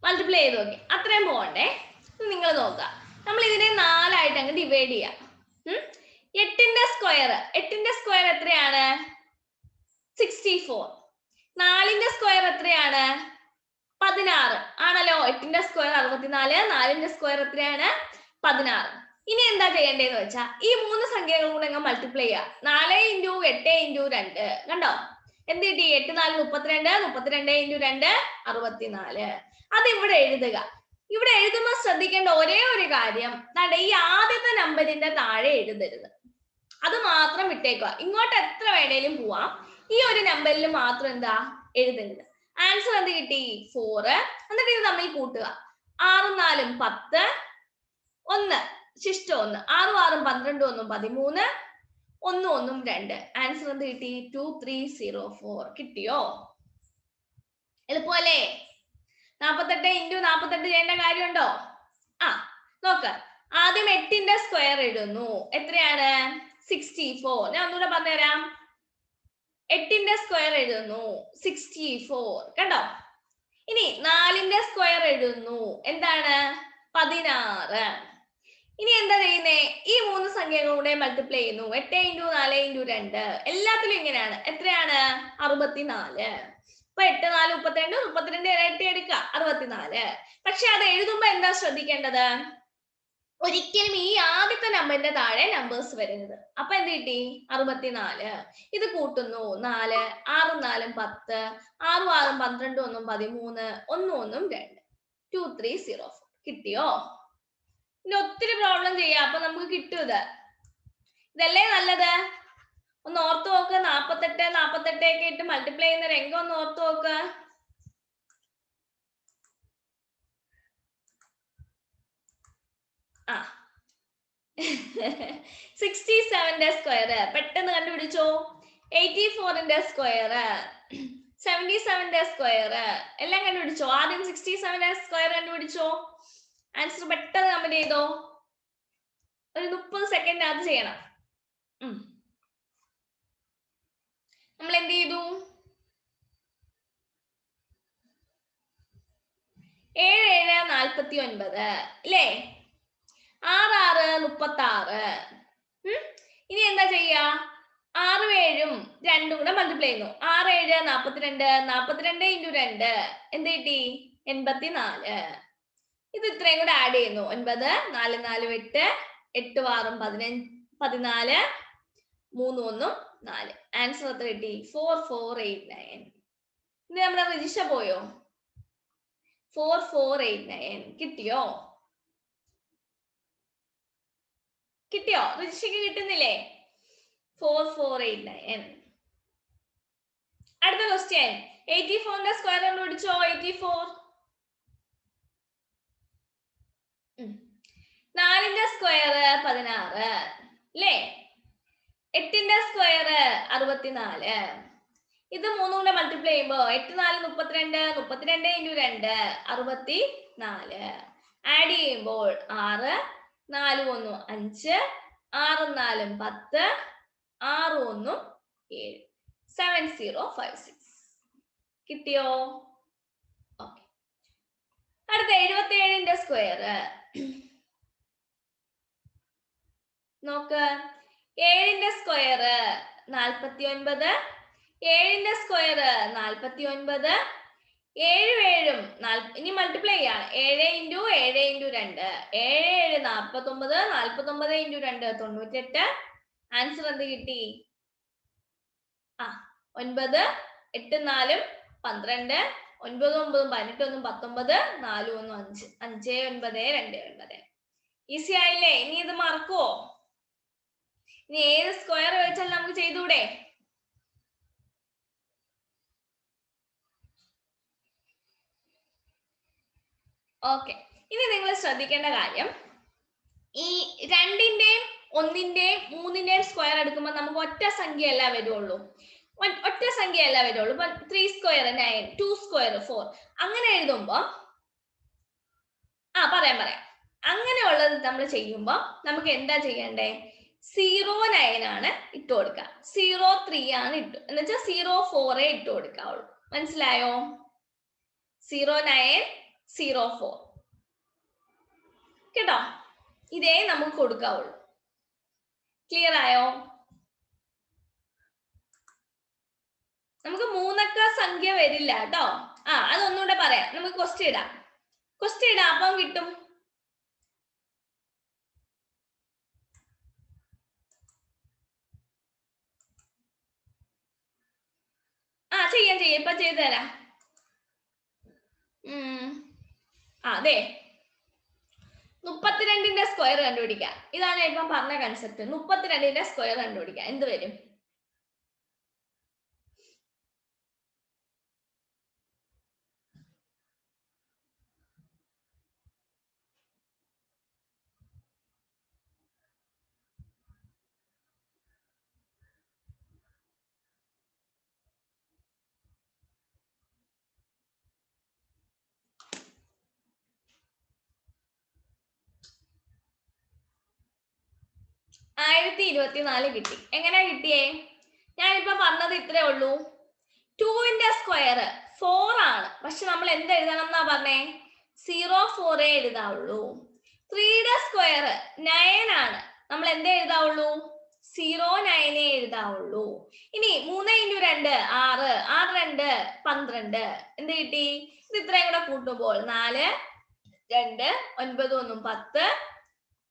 മൾട്ടിപ്ലൈ ചെയ്ത് നോക്കി. അത്രയും പോകണ്ടേ, നിങ്ങൾ നോക്കുക. നമ്മൾ ഇതിനെ 4 അങ്ങ് ഡിവൈഡ് ചെയ്യാം. 8ന്റെ സ്ക്വയർ എത്രയാണ്? 64. 4ന്റെ സ്ക്വയർ എത്രയാണ്? 16 ആണല്ലോ. 8ന്റെ സ്ക്വയർ 64, 4ന്റെ സ്ക്വയർ എത്രയാണ്? 16. ഇനി എന്താ ചെയ്യേണ്ടതെന്ന് വെച്ചാൽ ഈ 3 സംഖ്യകളും കൂടെ അങ്ങ് മൾട്ടിപ്ലൈ ചെയ്യാം. 4 × 8 × 2 കണ്ടോ? എന്ത് കിട്ടി? 8 4 32, 32 × 2 64. അത് ഇവിടെ എഴുതുക. ഇവിടെ എഴുതുമ്പോൾ ശ്രദ്ധിക്കേണ്ട ഒരേ ഒരു കാര്യം, ഈ ആദ്യത്തെ നമ്പറിന്റെ താഴെ എഴുതരുത്. അത് മാത്രം വിട്ടേക്കുക. ഇങ്ങോട്ട് എത്ര വേണേലും പോവാം, ഈ ഒരു നമ്പറിൽ മാത്രം എന്താ എഴുതരുത്. ആൻസർ എന്ത് കിട്ടി? 4. എന്നിട്ട് ഇത് തമ്മിൽ കൂട്ടുക. 6 4 10, 1 ശിഷ്ടം 1, 6 6 12 1 13, 1 1 2. ആൻസർ എന്ത് കിട്ടി? 2304. കിട്ടിയോ? എളുപ്പമല്ലേ? 48 × 48 ചെയ്യേണ്ട കാര്യമുണ്ടോ? നോക്ക. ആദ്യം 8ന്റെ സ്ക്വയർ എഴുതുന്നു. എത്രയാണ്? 64. ഞാൻ ഒന്നുകൂടെ പറഞ്ഞുതരാം. 8ന്റെ സ്ക്വയർ എഴുതുന്നു 64. കണ്ടോ? ഇനി 4ന്റെ സ്ക്വയർ എഴുതുന്നു. എന്താണ്? 16. ഇനി എന്താ ചെയ്യുന്നേ? ഈ 3 സംഖ്യകളും കൂടെ മൾട്ടിപ്ലൈ ചെയ്യുന്നു. 8 × 4 × 2 എല്ലാത്തിലും ഇങ്ങനെയാണ്. എത്രയാണ്? 64. അപ്പൊ 8 4 32, 32 ഇരട്ടി എടുക്കുക, 64. പക്ഷെ അത് എഴുതുമ്പോ എന്താ ശ്രദ്ധിക്കേണ്ടത്? ഒരിക്കലും ഈ ആദ്യത്തെ നമ്പറിന്റെ താഴെ നമ്പേഴ്സ് വരരുത്. അപ്പൊ എന്ത് കിട്ടി? 64. ഇത് കൂട്ടുന്നു. 4 6 4 10, 6 6 12 1 13, 1 1 2. 2304. കിട്ടിയോ? ഇനി ഒത്തിരി പ്രോബ്ലം ചെയ്യാം, അപ്പൊ നമുക്ക് കിട്ടും. ഇതല്ലേ നല്ലത്? ഒന്ന് ഓർത്ത് നോക്ക്. 48 48 ഒക്കെ ഇട്ട് മൾട്ടിപ്ലൈ ചെയ്യുന്ന രംഗം ഒന്ന് ഓർത്ത് നോക്ക്. ആ 67ന്റെ സ്ക്വയർ പെട്ടെന്ന് കണ്ടുപിടിച്ചോ. 84ന്റെ സ്ക്വയർ, 77ന്റെ സ്ക്വയർ എല്ലാം കണ്ടുപിടിച്ചോ. ആദ്യം 67ന്റെ സ്ക്വയർ കണ്ടുപിടിച്ചോ. ആൻസർ പെട്ടെന്ന് കമന്റ് ചെയ്തോ. ഒരു 30 സെക്കൻഡിനകത്ത് ചെയ്യണം. നമ്മൾ എന്ത് ചെയ്തു? 7 7 49 അല്ലേ? 6 6 36. ഇനി എന്താ ചെയ്യാ? 6 7 2 കൂടെ മൾട്ടിപ്ലൈ ചെയ്യുന്നു. 6 7 42, 42 × 2 എന്ത് കിട്ടി? 84. ഇത് ഇത്രയും കൂടെ ആഡ് ചെയ്യുന്നു. 9 4 4 8, 8 6 15 14, 3 1 4. ആൻസർ എത്ര കിട്ടി? 4489. ഇത് നമ്മുടെ രജിഷ പോയോ? 4489 കിട്ടിയോ? കിട്ടിയോ? രജിഷയ്ക്ക് കിട്ടുന്നില്ലേ? 4489. അടുത്ത ക്വസ്റ്റ്യൻ. 84ന്റെ സ്ക്വയർ കണ്ടുപിടിച്ചോ. 84. 4ന്റെ സ്ക്വയർ 16 അല്ലേ? 8ന്റെ സ്ക്വയർ 64. ഇത് 3 കൂടെ മൾട്ടിപ്ലൈ ചെയ്യുമ്പോ 8 4 32, 32 × 2 64. ആഡ് ചെയ്യുമ്പോൾ 6 4 1 5, 6 4 10, 6 1 7. 7056. കിട്ടിയോ? ഓക്കെ. അടുത്ത 77ന്റെ സ്ക്വയർ നോക്ക്. 7ന്റെ സ്ക്വയർ 49, 7ന്റെ സ്ക്വയർ 49, 7 7 ഇനി മൾട്ടിപ്ലൈ ചെയ്യാണ്. 7 × 7 × 2 7 7 49, 49 × 2 98. ആൻസർ എന്ത് കിട്ടി? 9 8 4 12, 9 9 18 1 19, 4 1 5, 5 9 2 9. ഈസി ആയില്ലേ? ഇനി ഇത് മറക്കുവോ? ഇനി ഏത് സ്ക്വയർ വെച്ചാൽ നമുക്ക് ചെയ്തൂടെ? ഓക്കെ, ഇനി നിങ്ങൾ ശ്രദ്ധിക്കേണ്ട കാര്യം, ഈ 2ന്റെയും 1ന്റെയും 3ന്റെയും സ്ക്വയർ എടുക്കുമ്പോൾ നമുക്ക് ഒറ്റ സംഖ്യയല്ല വരുള്ളൂ. ഒറ്റ സംഖ്യയല്ല വരുള്ളൂ. ഇപ്പൊ 3 സ്ക്വയർ 9, 2 സ്ക്വയർ 4 അങ്ങനെ എഴുതുമ്പോ പറയാം അങ്ങനെയുള്ളത് നമ്മൾ ചെയ്യുമ്പോൾ നമുക്ക് എന്താ ചെയ്യണ്ടേ? 09 ആണ് ഇട്ട് കൊടുക്കുക, 03 ആണ് എന്ന് വെച്ചാൽ 04 ഇട്ട് കൊടുക്കാവുള്ളൂ. മനസ്സിലായോ? 09 04 കേട്ടോ, ഇതേ നമുക്ക് കൊടുക്കാവുള്ളൂ. ക്ലിയർ ആയോ? നമുക്ക് 3 അക്ക സംഖ്യ വരില്ല കേട്ടോ. അതൊന്നുകൂടെ പറയാം. നമുക്ക് ക്വസ്റ്റ്യൻ ഇടാം, അപ്പം കിട്ടും. ചെയ്യാം ഇപ്പൊ ചെയ്തു തരാം. അതെ, 32ന്റെ സ്ക്വയർ കണ്ടുപിടിക്കാം. ഇതാണ് ഇപ്പം പറഞ്ഞ കൺസെപ്റ്റ്. 32ന്റെ സ്ക്വയർ കണ്ടുപിടിക്കാം. എന്ത് വരും? ആയിരത്തി 24 കിട്ടി. എങ്ങനെ കിട്ടിയേ? ഞാനിപ്പോ പറഞ്ഞത് ഇത്രേ ഉള്ളൂ. 2ന്റെ സ്ക്വയർ 4 ആണ്, പക്ഷെ നമ്മൾ എന്ത് എഴുതണം എന്നാ പറഞ്ഞേ? 04 എഴുതാവുള്ളൂ. 3യുടെ സ്ക്വയർ 9 ആണ്, നമ്മൾ എന്ത് എഴുതാവുള്ളൂ? 09 എഴുതാവുള്ളൂ. ഇനി 3 × 2 6, 6 2 12. എന്ത് കിട്ടി? ഇത് ഇത്രയും കൂടെ കൂട്ടുമ്പോൾ 4 2 9 1 10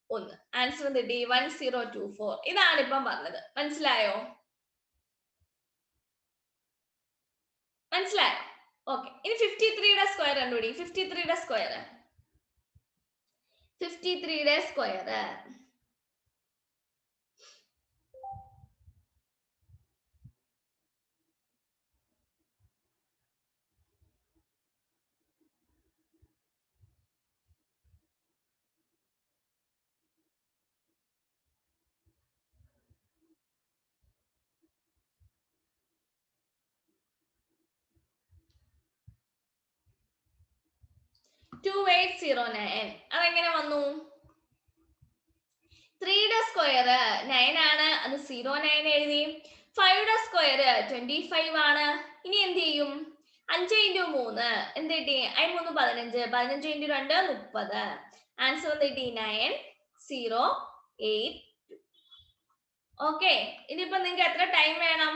1. ആൻസർ കിട്ടി 1024. ഇതാണ് ഇപ്പം പറഞ്ഞത്. മനസ്സിലായോ? ഓക്കെ, ഇനി 53യുടെ സ്ക്വയർ കണ്ടുപിടി. 53യുടെ സ്ക്വയർ 2809. അതെങ്ങനെ വന്നു? 3യുടെ സ്ക്വയർ 9 ആണ്, അത് 09 എഴുതി. 5യുടെ സ്ക്വയർ 25 ആണ്. ഇനി എന്ത് ചെയ്യും? 5 × 3 എന്ത് കിട്ടി? 3 15, 15 × 2 30. ആൻസർ എന്ത് കിട്ടി? 9082. ഓക്കെ, ഇനിയിപ്പോ നിങ്ങൾക്ക് എത്ര ടൈം വേണം?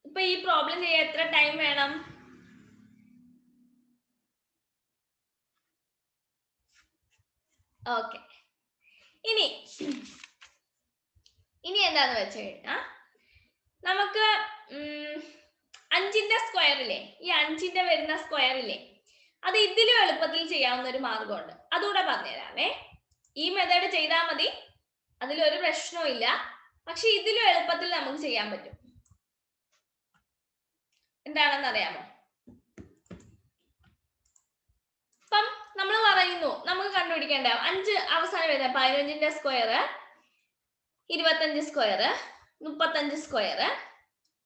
ഇപ്പൊ ഈ പ്രോബ്ലം ചെയ്യാൻ എത്ര ടൈം വേണം? ഓക്കെ, ഇനി എന്താന്ന് വെച്ച് കഴിഞ്ഞാൽ നമുക്ക് 5ന്റെ സ്ക്വയറില്ലേ, ഈ 5ന്റെ വരുന്ന സ്ക്വയറില്ലേ, അത് ഇതിലും എളുപ്പത്തിൽ ചെയ്യാവുന്ന ഒരു മാർഗമുണ്ട്. അതുകൂടെ പറഞ്ഞുതരാമേ. ഈ മെത്തേഡ് ചെയ്താൽ മതി, അതിലൊരു പ്രശ്നവും ഇല്ല. പക്ഷെ ഇതിലും എളുപ്പത്തിൽ നമുക്ക് ചെയ്യാൻ പറ്റും. എന്താണെന്ന് അറിയാമോ? ഇപ്പം നമ്മൾ പറയുന്നു നമുക്ക് കണ്ടുപിടിക്കേണ്ട 5 അവസാനം വരുന്ന 15ന്റെ സ്ക്വയർ, 25 സ്ക്വയർ, 35 സ്ക്വയർ,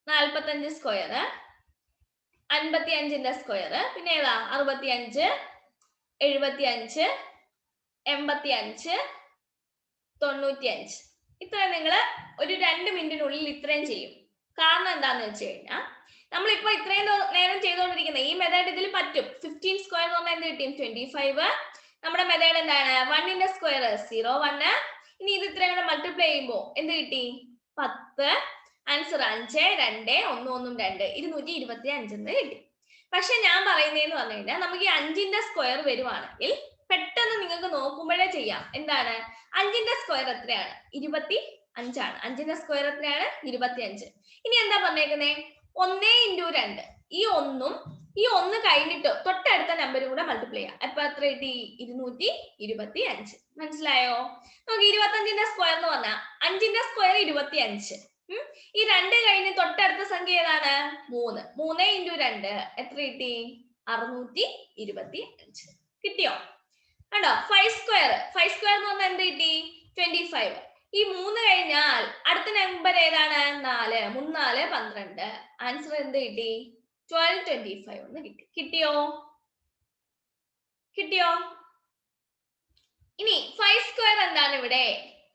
45 സ്ക്വയർ, 55ന്റെ സ്ക്വയർ, പിന്നെ ഏതാ 65, 75, 85, 95. ഇത്രയും നിങ്ങൾ ഒരു 2 മിനിറ്റിനുള്ളിൽ ഇത്രയും ചെയ്യും. കാരണം എന്താന്ന് വെച്ച് കഴിഞ്ഞാൽ നമ്മളിപ്പോ ഇത്രയും നേരം ചെയ്തുകൊണ്ടിരിക്കുന്നത് ഈ മെത്തേഡ് ഇതിൽ പറ്റും. 15 സ്ക്വയർ എന്ന് പറഞ്ഞാൽ എന്ത് കിട്ടും? 25. നമ്മുടെ മെത്തേഡ് എന്താണ്? 1ന്റെ സ്ക്വയർ 01. ഇനി ഇത് ഇത്രയും കൂടെ മൾട്ടിപ്ലൈ ചെയ്യുമ്പോൾ എന്ത് കിട്ടി? 10. ആൻസർ 5 2 1 1 2 225 എന്ന് കിട്ടി. പക്ഷെ ഞാൻ പറയുന്നതെന്ന് പറഞ്ഞു കഴിഞ്ഞാൽ നമുക്ക് ഈ 5ന്റെ സ്ക്വയർ വരുവാണെങ്കിൽ പെട്ടെന്ന് നിങ്ങൾക്ക് നോക്കുമ്പോഴേ ചെയ്യാം. എന്താണ്? 5ന്റെ സ്ക്വയർ എത്രയാണ്? 25 ആണ്. 5ന്റെ സ്ക്വയർ എത്രയാണ്? 25. ഇനി എന്താ പറഞ്ഞേക്കുന്നേ? 1 × 2. ഈ 1ഉം ഈ 1 കഴിഞ്ഞിട്ട് തൊട്ടടുത്ത നമ്പറും കൂടെ മൾട്ടിപ്ലൈ ചെയ്യാം. അപ്പൊ എത്ര കിട്ടി? 225. മനസ്സിലായോ? നമുക്ക് 25ന്റെ സ്ക്വയർ എന്ന് പറഞ്ഞാൽ 5ന്റെ സ്ക്വയർ 25. ഈ 2 കഴിഞ്ഞ് തൊട്ടടുത്ത സംഖ്യ ഏതാണ്? 3. 3 × 2 എത്ര കിട്ടി? 625 കിട്ടിയോ? കണ്ടോ? 5 സ്ക്വയർ എന്ന് പറഞ്ഞാൽ എന്ത് കിട്ടി? 25. ഈ 3 കഴിഞ്ഞാൽ അടുത്ത നമ്പർ ഏതാണ്? 4. 3 4 12. ആൻസർ എന്ത് കിട്ടി? 1225 എന്ന് കിട്ടി. കിട്ടിയോ? ഇനി 5 സ്ക്വയർ എന്താണ് ഇവിടെ?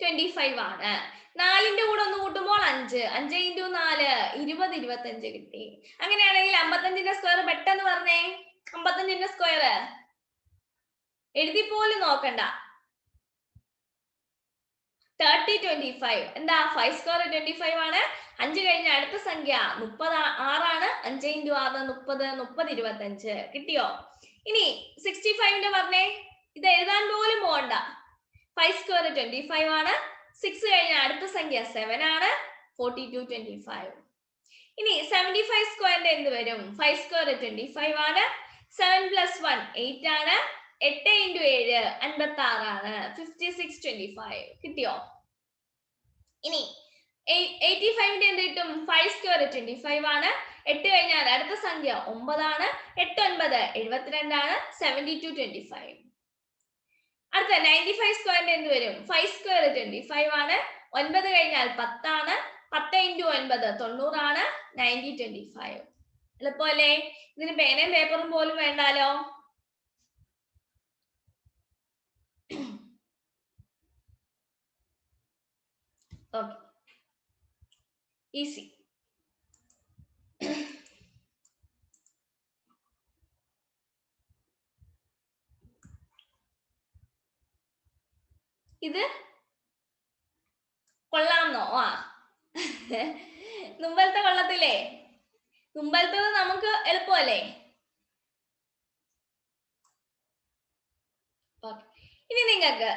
25 ആണ്. 4ന്റെ കൂടെ ഒന്ന് കൂട്ടുമ്പോൾ 5. 5 × 4 20 25 കിട്ടി. അങ്ങനെയാണെങ്കിൽ 55ന്റെ സ്ക്വയർ പെട്ടെന്ന് പറഞ്ഞേ. 55ന്റെ സ്ക്വയർ എഴുതി പോലും നോക്കണ്ട. 30 25. എന്താ? 5 സ്ക്വയർ 25 ആണ്. 5 കഴിഞ്ഞ അടുത്ത സംഖ്യ 36 ആണ്. 5 × 6 30 30 25 കിട്ടിയോ? ഇനി 65ന്റെ പറഞ്ഞേ. ഇത് എഴുതാൻ പോലും പോകണ്ട. 5 സ്ക്വയർ 25 ആണ്. 6 കഴിഞ്ഞ അടുത്ത സംഖ്യ 7 ആണ്. 42 25. ഇനി 75 സ്ക്വയറിന്റെ എന്ത് വരും? 5 സ്ക്വയർ 25 ആണ്. 7 + 1 8 ആണ്. 8 × 7 56 ആണ്. 56 25 കിട്ടിയോ? ഇനി 85ന്റെ എന്ത് കിട്ടും? 5 സ്ക്വയർ 25 ആണ്. 8 കഴിഞ്ഞാൽ അടുത്ത സംഖ്യ 9 ആണ്. 8 9 72 ആണ്. 72 25. അടുത്ത 95 സ്ക്വയറിന്റെ എന്ത് വരും? 5 സ്ക്വയർ 25 ആണ്. 9 കഴിഞ്ഞാൽ 10 ആണ്. 10 × 9 90 ആണ്. 90 25. എളുപ്പമല്ലേ? ഇതിന് പേനയും പേപ്പറും പോലും വേണ്ടാലോ. Okay, easy. ഇത് കൊള്ളാമെന്നോ? മുമ്പത്തെ കൊള്ളത്തില്ലേ? മുമ്പത്തത് നമുക്ക് എളുപ്പമല്ലേ? ഇനി നിങ്ങൾക്ക്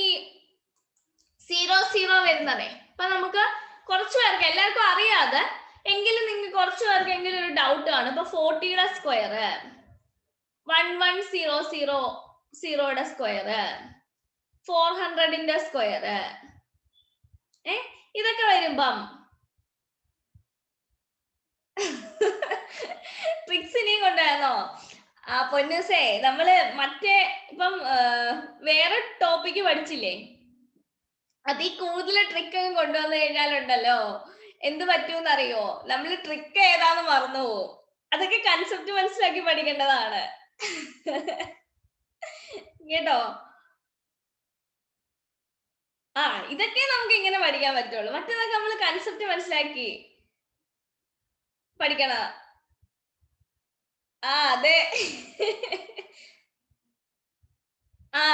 ഈ 0 വരുന്നതേ അപ്പൊ നമുക്ക് കുറച്ചു പേർക്ക് എല്ലാവർക്കും അറിയാതെ എങ്കിലും നിങ്ങൾക്ക് കുറച്ചു പേർക്ക് എങ്കിലും ഒരു ഡൗട്ട് ആണ്. ഇപ്പൊ 40യുടെ സ്ക്വയർ, 1100 സ്ക്വയർ, 400ന്റെ സ്ക്വയർ, ഇതൊക്കെ വരുമ്പം ട്രിക്സ് ഇനിയും കൊണ്ടുവരണോ? ആ പൊന്നൂസേ, നമ്മള് മറ്റേ ഇപ്പം വേറെ ടോപ്പിക്ക് പഠിച്ചില്ലേ? അതിൽ കൂടുതൽ ട്രിക്ക് ഒക്കെ കൊണ്ടുവന്നു കഴിഞ്ഞാലുണ്ടല്ലോ എന്ത് പറ്റൂന്നറിയോ? നമ്മൾ ട്രിക്ക് ഏതാന്ന് മറന്നു പോവും. അതൊക്കെ കൺസെപ്റ്റ് മനസ്സിലാക്കി പഠിക്കേണ്ടതാണ്. കേട്ടോ? ഇതൊക്കെ നമുക്ക് ഇങ്ങനെ പഠിക്കാൻ പറ്റുള്ളൂ. മറ്റേതൊക്കെ നമ്മൾ കൺസെപ്റ്റ് മനസ്സിലാക്കി പഠിക്കണ. അതെ.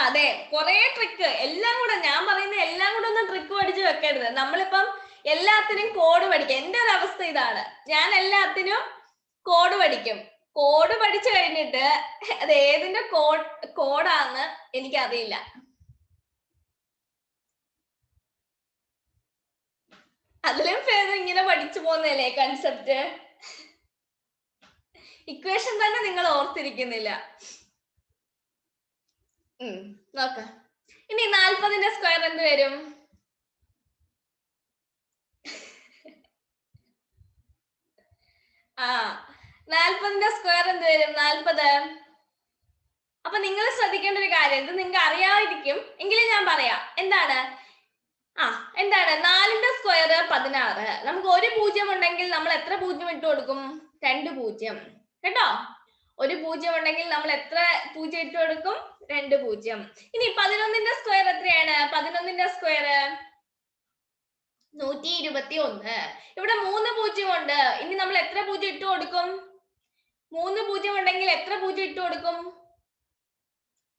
അതെ, കൊറേ ട്രിക്ക് എല്ലാം കൂടെ ഞാൻ പറയുന്ന എല്ലാം കൂടെ ഒന്നും ട്രിക്ക് പഠിച്ച് വെക്കരുത്. നമ്മളിപ്പം എല്ലാത്തിനും കോഡ് പഠിക്കും. എന്റെ ഒരു അവസ്ഥ ഇതാണ്. ഞാൻ എല്ലാത്തിനും കോഡ് പഠിക്കും. കോഡ് പഠിച്ചു കഴിഞ്ഞിട്ട് അത് ഏതിന്റെ കോഡാന്ന് എനിക്കറിയില്ല. അതിലും ഭേദം ഇങ്ങനെ പഠിച്ചു പോകുന്നല്ലേ കൺസെപ്റ്റ്. ഇക്വേഷൻ തന്നെ നിങ്ങൾ ഓർത്തിരിക്കുന്നില്ല. നോക്ക. ഇനി 40ന്റെ സ്ക്വയർ എന്ത് വരും? 40ന്റെ സ്ക്വയർ എന്ത് വരും? 40. അപ്പൊ നിങ്ങൾ ശ്രദ്ധിക്കേണ്ട ഒരു കാര്യം, ഇത് നിങ്ങൾക്ക് അറിയാതിരിക്കും എങ്കിലും ഞാൻ പറയാം. എന്താണ്? 4ന്റെ സ്ക്വയർ 16. നമുക്ക് ഒരു 0 ഉണ്ടെങ്കിൽ നമ്മൾ എത്ര 0 ഇട്ട് കൊടുക്കും? 2 0. കേട്ടോ? ഒരു 0 ഉണ്ടെങ്കിൽ നമ്മൾ എത്ര 0 ഇട്ട് കൊടുക്കും? 2 0. ഇനി 11ന്റെ സ്ക്വയർ എത്രയാണ്? 11ന്റെ സ്ക്വയർ 121. ഇവിടെ 3 0 ഉണ്ട്. ഇനി നമ്മൾ എത്ര 0 ഇട്ട് കൊടുക്കും? 3 0 ഉണ്ടെങ്കിൽ എത്ര 0 ഇട്ട് കൊടുക്കും?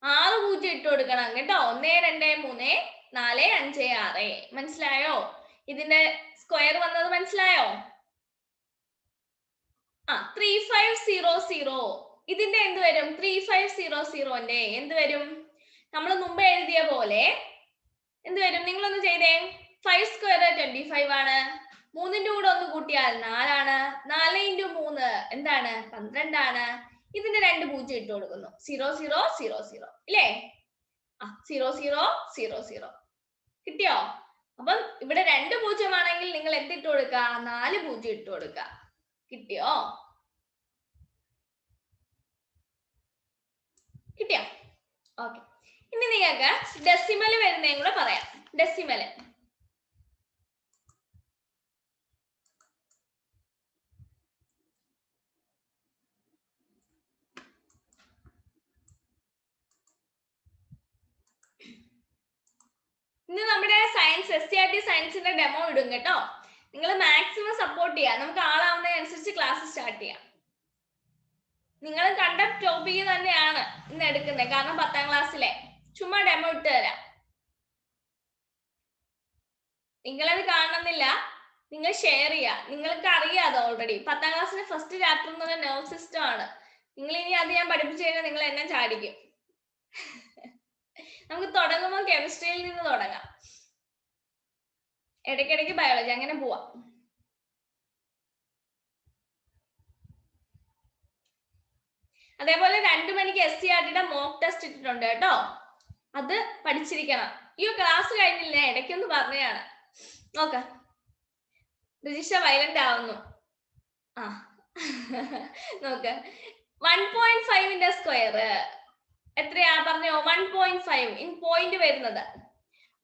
6 0 ഇട്ട് കൊടുക്കണം കേട്ടോ. 1 2 3 4 5 6. മനസ്സിലായോ? ഇതിന്റെ സ്ക്വയർ വന്നത് മനസ്സിലായോ? 3500. ഇതിന്റെ എന്ത് വരും? 3500ന്റെ എന്ത് വരും? നമ്മൾ മുമ്പ് എഴുതിയ പോലെ എന്ത് വരും? നിങ്ങളൊന്ന് ചെയ്തേ. 5 സ്ക്വയർ 25 ആണ്. 3ന്റെ കൂടെ ഒന്ന് കൂട്ടിയാൽ 4 ആണ്. 4 × 3 എന്താണ്? 12 ആണ്. ഇതിന്റെ 2 0 ഇട്ട് കൊടുക്കുന്നു. 0 0 0 0 ഇല്ലേ? 0 0 0 0 കിട്ടിയോ? അപ്പം ഇവിടെ 2 0 ആണെങ്കിൽ നിങ്ങൾ എന്തിട്ട് കൊടുക്കുക? 4 0 ഇട്ട് കൊടുക്കുക. കിട്ടിയോ? കിട്ടിയോ? ഓക്കെ. ഇനി നിങ്ങൾക്ക് ഡെസിമൽ വരുന്നതും കൂടെ പറയാം. ഡെസിമൽ ഇന്ന് നമ്മുടെ സയൻസ് SCRT സയൻസിന്റെ ഡെമോ ഇടും കേട്ടോ. നിങ്ങൾ മാക്സിമം സപ്പോർട്ട് ചെയ്യുക. നമുക്ക് ആളാവുന്നതിനനുസരിച്ച് ക്ലാസ് സ്റ്റാർട്ട് ചെയ്യാം. നിങ്ങൾ കണ്ട ടോപ്പിക്ക് തന്നെയാണ് ഇന്ന് എടുക്കുന്നത്. കാരണം 10ാം ക്ലാസ്സിലെ ചുമ്മാ ഡെമോ ഇട്ട് തരാം. നിങ്ങളത് കാണണമെന്നില്ല, നിങ്ങൾ ഷെയർ ചെയ്യുക. നിങ്ങൾക്ക് അറിയാം അത് ഓൾറെഡി. 10ാം ക്ലാസ്സിലെ ഫസ്റ്റ് ചാപ്റ്റർ എന്ന് പറഞ്ഞാൽ നെർവ് സിസ്റ്റം ആണ്. നിങ്ങൾ ഇനി അത് ഞാൻ പഠിപ്പിച്ചു കഴിഞ്ഞാൽ നിങ്ങൾ എന്നെ ചാടിക്കും. നമുക്ക് തുടങ്ങുമ്പോൾ കെമിസ്ട്രിയിൽ നിന്ന് തുടങ്ങാം, ഇടയ്ക്കിടയ്ക്ക് ബയോളജി, അങ്ങനെ പോവാം. അതേപോലെ 2 മണിക്ക് SCRTയുടെ മോക്ക് ടെസ്റ്റ് ഇട്ടിട്ടുണ്ട് കേട്ടോ. അത് പഠിച്ചിരിക്കണം. ഈ ക്ലാസ് കഴിഞ്ഞില്ലേ, ഇടയ്ക്കൊന്ന് പറഞ്ഞതാണ്. നോക്ക, രജിഷ വയലന്റ് ആവുന്നു. ആ നോക്ക്, 1.5ന്റെ സ്ക്വയർ എത്രയാ പറഞ്ഞോ? 1.5 ഇൻ പോയിന്റ് വരുന്നത്.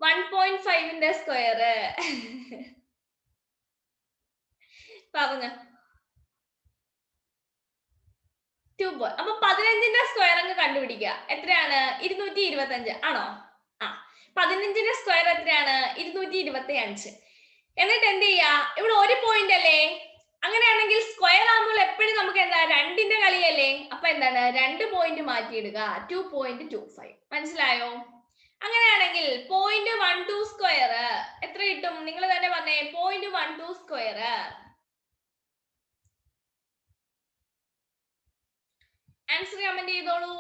1.5ന്റെ സ്ക്വയർ പറഞ്ഞു 2. അപ്പൊ 15ന്റെ സ്ക്വയർ അങ്ങ് കണ്ടുപിടിക്കുക. എത്രയാണ്? 225 ആണോ? ആ, 15ന്റെ സ്ക്വയർ എത്രയാണ്? 225. എന്നിട്ട് എന്ത് ചെയ്യാ? ഇവിടെ ഒരു പോയിന്റ് അല്ലേ? അങ്ങനെയാണെങ്കിൽ സ്ക്വയർ ആകുമ്പോൾ എപ്പോഴും നമുക്ക് എന്താ, 2ന്റെ കളിയല്ലേ? അപ്പൊ എന്താണ്, 2 പോയിന്റ് മാറ്റിയിടുക. 2.25. മനസ്സിലായോ? അങ്ങനെയാണെങ്കിൽ 0.12 സ്ക്വയർ എത്ര കിട്ടും? നിങ്ങൾ തന്നെ പറഞ്ഞേ. 0.12 സ്ക്വയർ ആൻസർ കമന്റ് ചെയ്തോളൂ.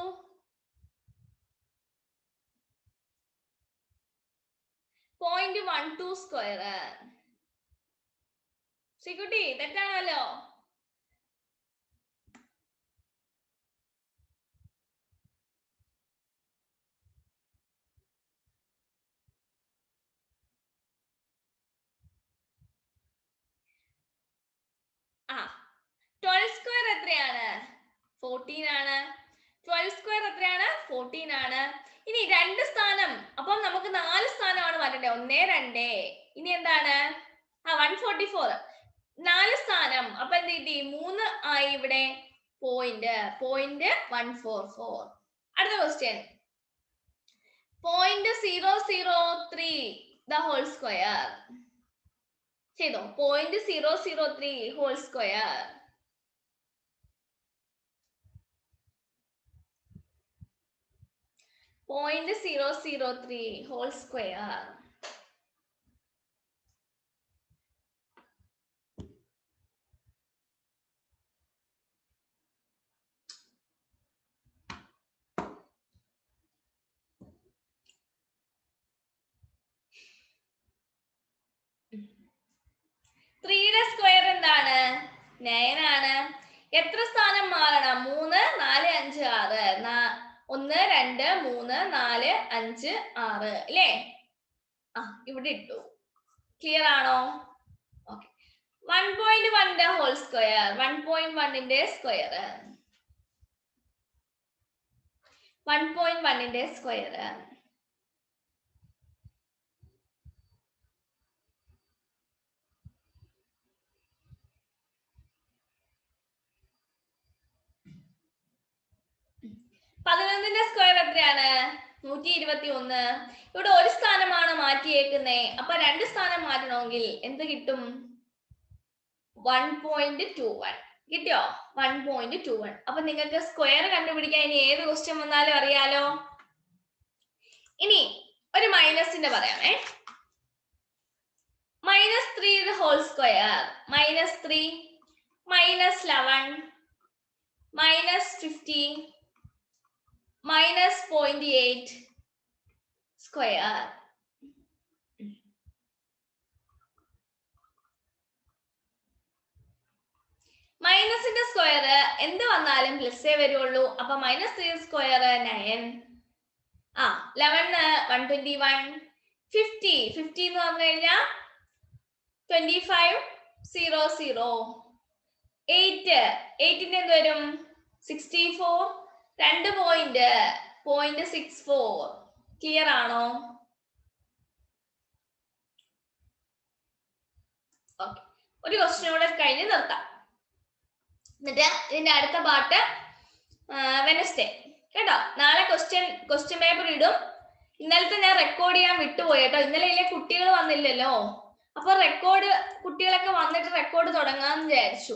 0.12 സ്ക്വയർ. ശ്രീകുട്ടി തെറ്റാണല്ലോ. ആ, 12 സ്ക്വയർ എത്രയാണ്? 14 ആണ്. 12 സ്ക്വയർ എത്രയാണ്? 14 ആണ്. ഇനി 2 സ്ഥാനം, അപ്പം നമുക്ക് 4 സ്ഥാനമാണ് വരണ്ടേ. 1 2. ഇനി എന്താണ്? 144. 4 സ്ഥാനം. അപ്പൊ എന്ത് കിട്ടി? 3 ആയി ഇവിടെ. പോയിന്റ് 144. അടുത്ത ക്വസ്റ്റ്യൻ, 0.003 the whole square. ചെയ്തോ? 0.003 whole square. .003 whole square. ത്രീയുടെ സ്ക്വയർ എന്താണ്? 9 ആണ്. എത്ര സ്ഥാനം മാറണം? 3 4 5 6. 1 2 3 4 5 6 അല്ലേ? ആ, ഇവിടെ ഇട്ടു. ക്ലിയർ ആണോ? ഓക്കെ. 1.1ന്റെ ഹോൾ സ്ക്വയർ. 1.1ന്റെ സ്ക്വയർ. 1.1ന്റെ സ്ക്വയർ. ന്റെ സ്ക്വയർ എത്രയാണ്? 121. ഇവിടെ ഒരു സ്ഥാനമാണ് മാറ്റിയേക്കുന്നേ. അപ്പൊ 2 സ്ഥാനം മാറ്റണമെങ്കിൽ എന്ത് കിട്ടും? 1.21 കിട്ടിയോ? 1.21. അപ്പൊ നിങ്ങൾക്ക് സ്ക്വയർ കണ്ടുപിടിക്കാൻ ഇനി ഏത് ക്വസ്റ്റ്യൻ വന്നാലും അറിയാലോ. ഇനി ഒരു മൈനസിന്റെ പറയാമേ. -3 ഹോൾ സ്ക്വയർ. -3 -11 -50 -0.8 സ്ക്വയർ. മൈനസിന്റെ സ്ക്വയർ എന്ത് വന്നാലും പ്ലസ്സേ വരുള്ളൂ. അപ്പൊ -3 സ്ക്വയർ 9. 11 121. 50 എന്ന് പറഞ്ഞു കഴിഞ്ഞാൽ 25 00. 8 ന്റെ എന്ത് വരും? 64 2.64 ക്ലിയർ ആണോ? ഓക്കെ, ഒരു ക്വസ്റ്റ്യൻ കൂടെ കഴിഞ്ഞ് നിർത്താം. എന്നിട്ട് ഇതിന്റെ അടുത്ത പാർട്ട് വെനസ്ഡേ കേട്ടോ. നാളെ ക്വസ്റ്റ്യൻ പേപ്പർ ഇടും. ഇന്നലത്തെ ഞാൻ റെക്കോർഡ് ചെയ്യാൻ വിട്ടുപോയി കേട്ടോ. ഇന്നലെ കുട്ടികൾ വന്നില്ലല്ലോ, അപ്പൊ കുട്ടികളൊക്കെ വന്നിട്ട് റെക്കോർഡ് തുടങ്ങാന്ന് വിചാരിച്ചു.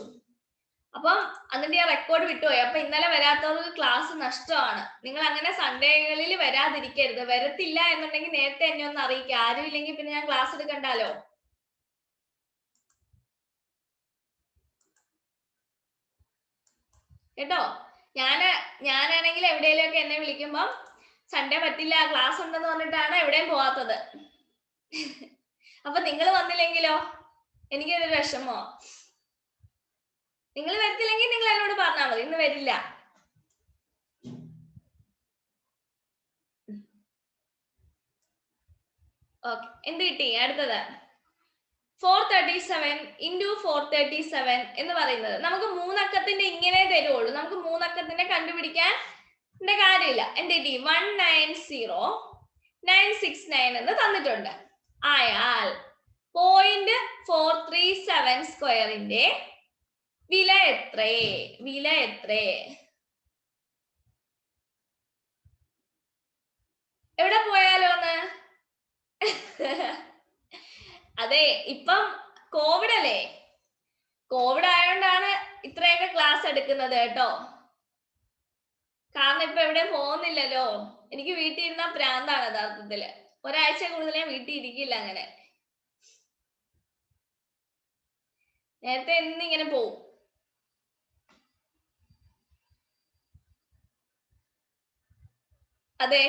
അപ്പം അതിന്റെ ഞാൻ റെക്കോർഡ് വിട്ടുപോയി. അപ്പൊ ഇന്നലെ വരാത്തവർക്ക് ക്ലാസ് നഷ്ടമാണ്. നിങ്ങൾ അങ്ങനെ സൺഡേകളിൽ വരാതിരിക്കരുത്. വരത്തില്ല എന്നുണ്ടെങ്കിൽ നേരത്തെ എന്നെ ഒന്ന് അറിയിക്കുക. ആരും ഇല്ലെങ്കിൽ പിന്നെ ഞാൻ ക്ലാസ് എടുക്കണ്ടല്ലോ. കേട്ടോ. ഞാനാണെങ്കിൽ എവിടെയെങ്കിലുമൊക്കെ എന്നെ വിളിക്കുമ്പം സൺഡേ പറ്റില്ല ക്ലാസ് ഉണ്ടെന്ന് പറഞ്ഞിട്ടാണ് എവിടെയും പോവാത്തത്. അപ്പൊ നിങ്ങൾ വന്നില്ലെങ്കിലോ എനിക്കൊരു വിഷമോ. നിങ്ങൾ വരത്തില്ലെങ്കിൽ നിങ്ങൾ എന്നോട് പറഞ്ഞാൽ മതി, ഇന്ന് വരില്ല. ഓക്കെ, എന്ത് കിട്ടി? അടുത്തത് 437 into 437 എന്ന് പറയുന്നത് നമുക്ക് 3 അക്കത്തിന്റെ ഇങ്ങനെ തരുള്ളൂ. നമുക്ക് 3 അക്കത്തിന്റെ കണ്ടുപിടിക്കാൻ കാര്യമില്ല. എന്ത് കിട്ടി? 190,969 എന്ന് തന്നിട്ടുണ്ട്. ആയാൽ 0.437 സ്ക്വയറിന്റെ വില എത്രേ? എവിടെ പോയാലോന്ന്? അതെ, ഇപ്പം കോവിഡ് അല്ലേ, കോവിഡ് ആയതുകൊണ്ടാണ് ഇത്രയൊക്കെ ക്ലാസ് എടുക്കുന്നത് കേട്ടോ. കാരണം ഇപ്പൊ എവിടെ പോകുന്നില്ലല്ലോ. എനിക്ക് വീട്ടിൽ ഇരുന്ന പ്രാന്താണ് യഥാർത്ഥത്തില്. ഒരാഴ്ച കൂടുതൽ ഞാൻ വീട്ടിൽ ഇരിക്കില്ല. അങ്ങനെ നേരത്തെ ഇങ്ങനെ പോവും. അതെ,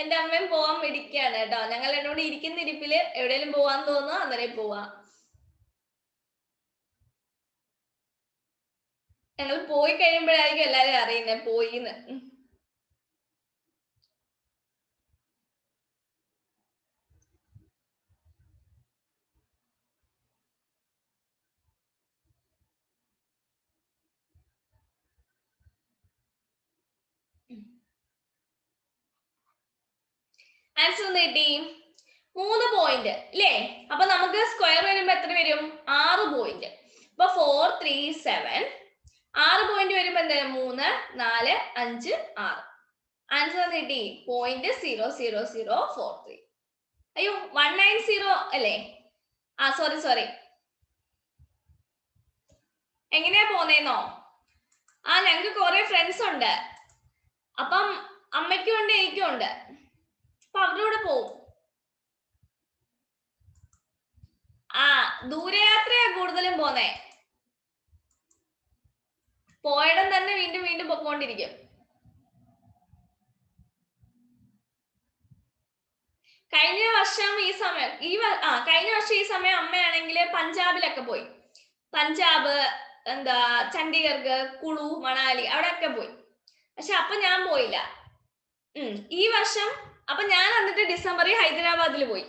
എന്റെ അമ്മയും പോവാൻ മിടിക്കാണ് കേട്ടോ. ഞങ്ങൾ എന്നോട് ഇരിക്കുന്ന ഇരിപ്പില് എവിടെയെങ്കിലും പോവാൻ തോന്നുന്നു അന്നേരം പോവാ. ഞങ്ങൾ പോയി കഴിയുമ്പോഴായിരിക്കും എല്ലാരും അറിയുന്നത് പോയിന്ന്. ആൻസർ ഒന്ന് കിട്ടി. 3 പോയിന്റ് അല്ലേ? അപ്പൊ നമുക്ക് സ്ക്വയർ വരുമ്പോ എത്ര വരും? 6 പോയിന്റ്. അപ്പൊ 437 6 പോയിന്റ് വരുമ്പോ എന്താ? 3 4 5 6. ആൻസർ കിട്ടി 0.00043. അയ്യോ 190 അല്ലേ? സോറി എങ്ങനെയാ പോന്നേന്നോ? ഞങ്ങക്ക് കുറെ ഫ്രണ്ട്സ് ഉണ്ട്. അപ്പം അമ്മയ്ക്കും ഉണ്ട് എനിക്കും ഉണ്ട്. അപ്പൊ അവരുടെ കൂടെ പോവും. ദൂരയാത്രയാ കൂടുതലും പോന്നേ. പോയിടം തന്നെ വീണ്ടും വീണ്ടും പൊക്കോണ്ടിരിക്കും. കഴിഞ്ഞ വർഷം ഈ സമയം അമ്മയാണെങ്കിൽ പഞ്ചാബിലൊക്കെ പോയി. പഞ്ചാബ്, ചണ്ഡീഗഡ്, കുളു, മണാലി അവിടെയൊക്കെ പോയി. പക്ഷെ അപ്പൊ ഞാൻ പോയില്ല. ഈ വർഷം അപ്പൊ ഞാൻ വന്നിട്ട് ഡിസംബറിൽ ഹൈദരാബാദിൽ പോയി.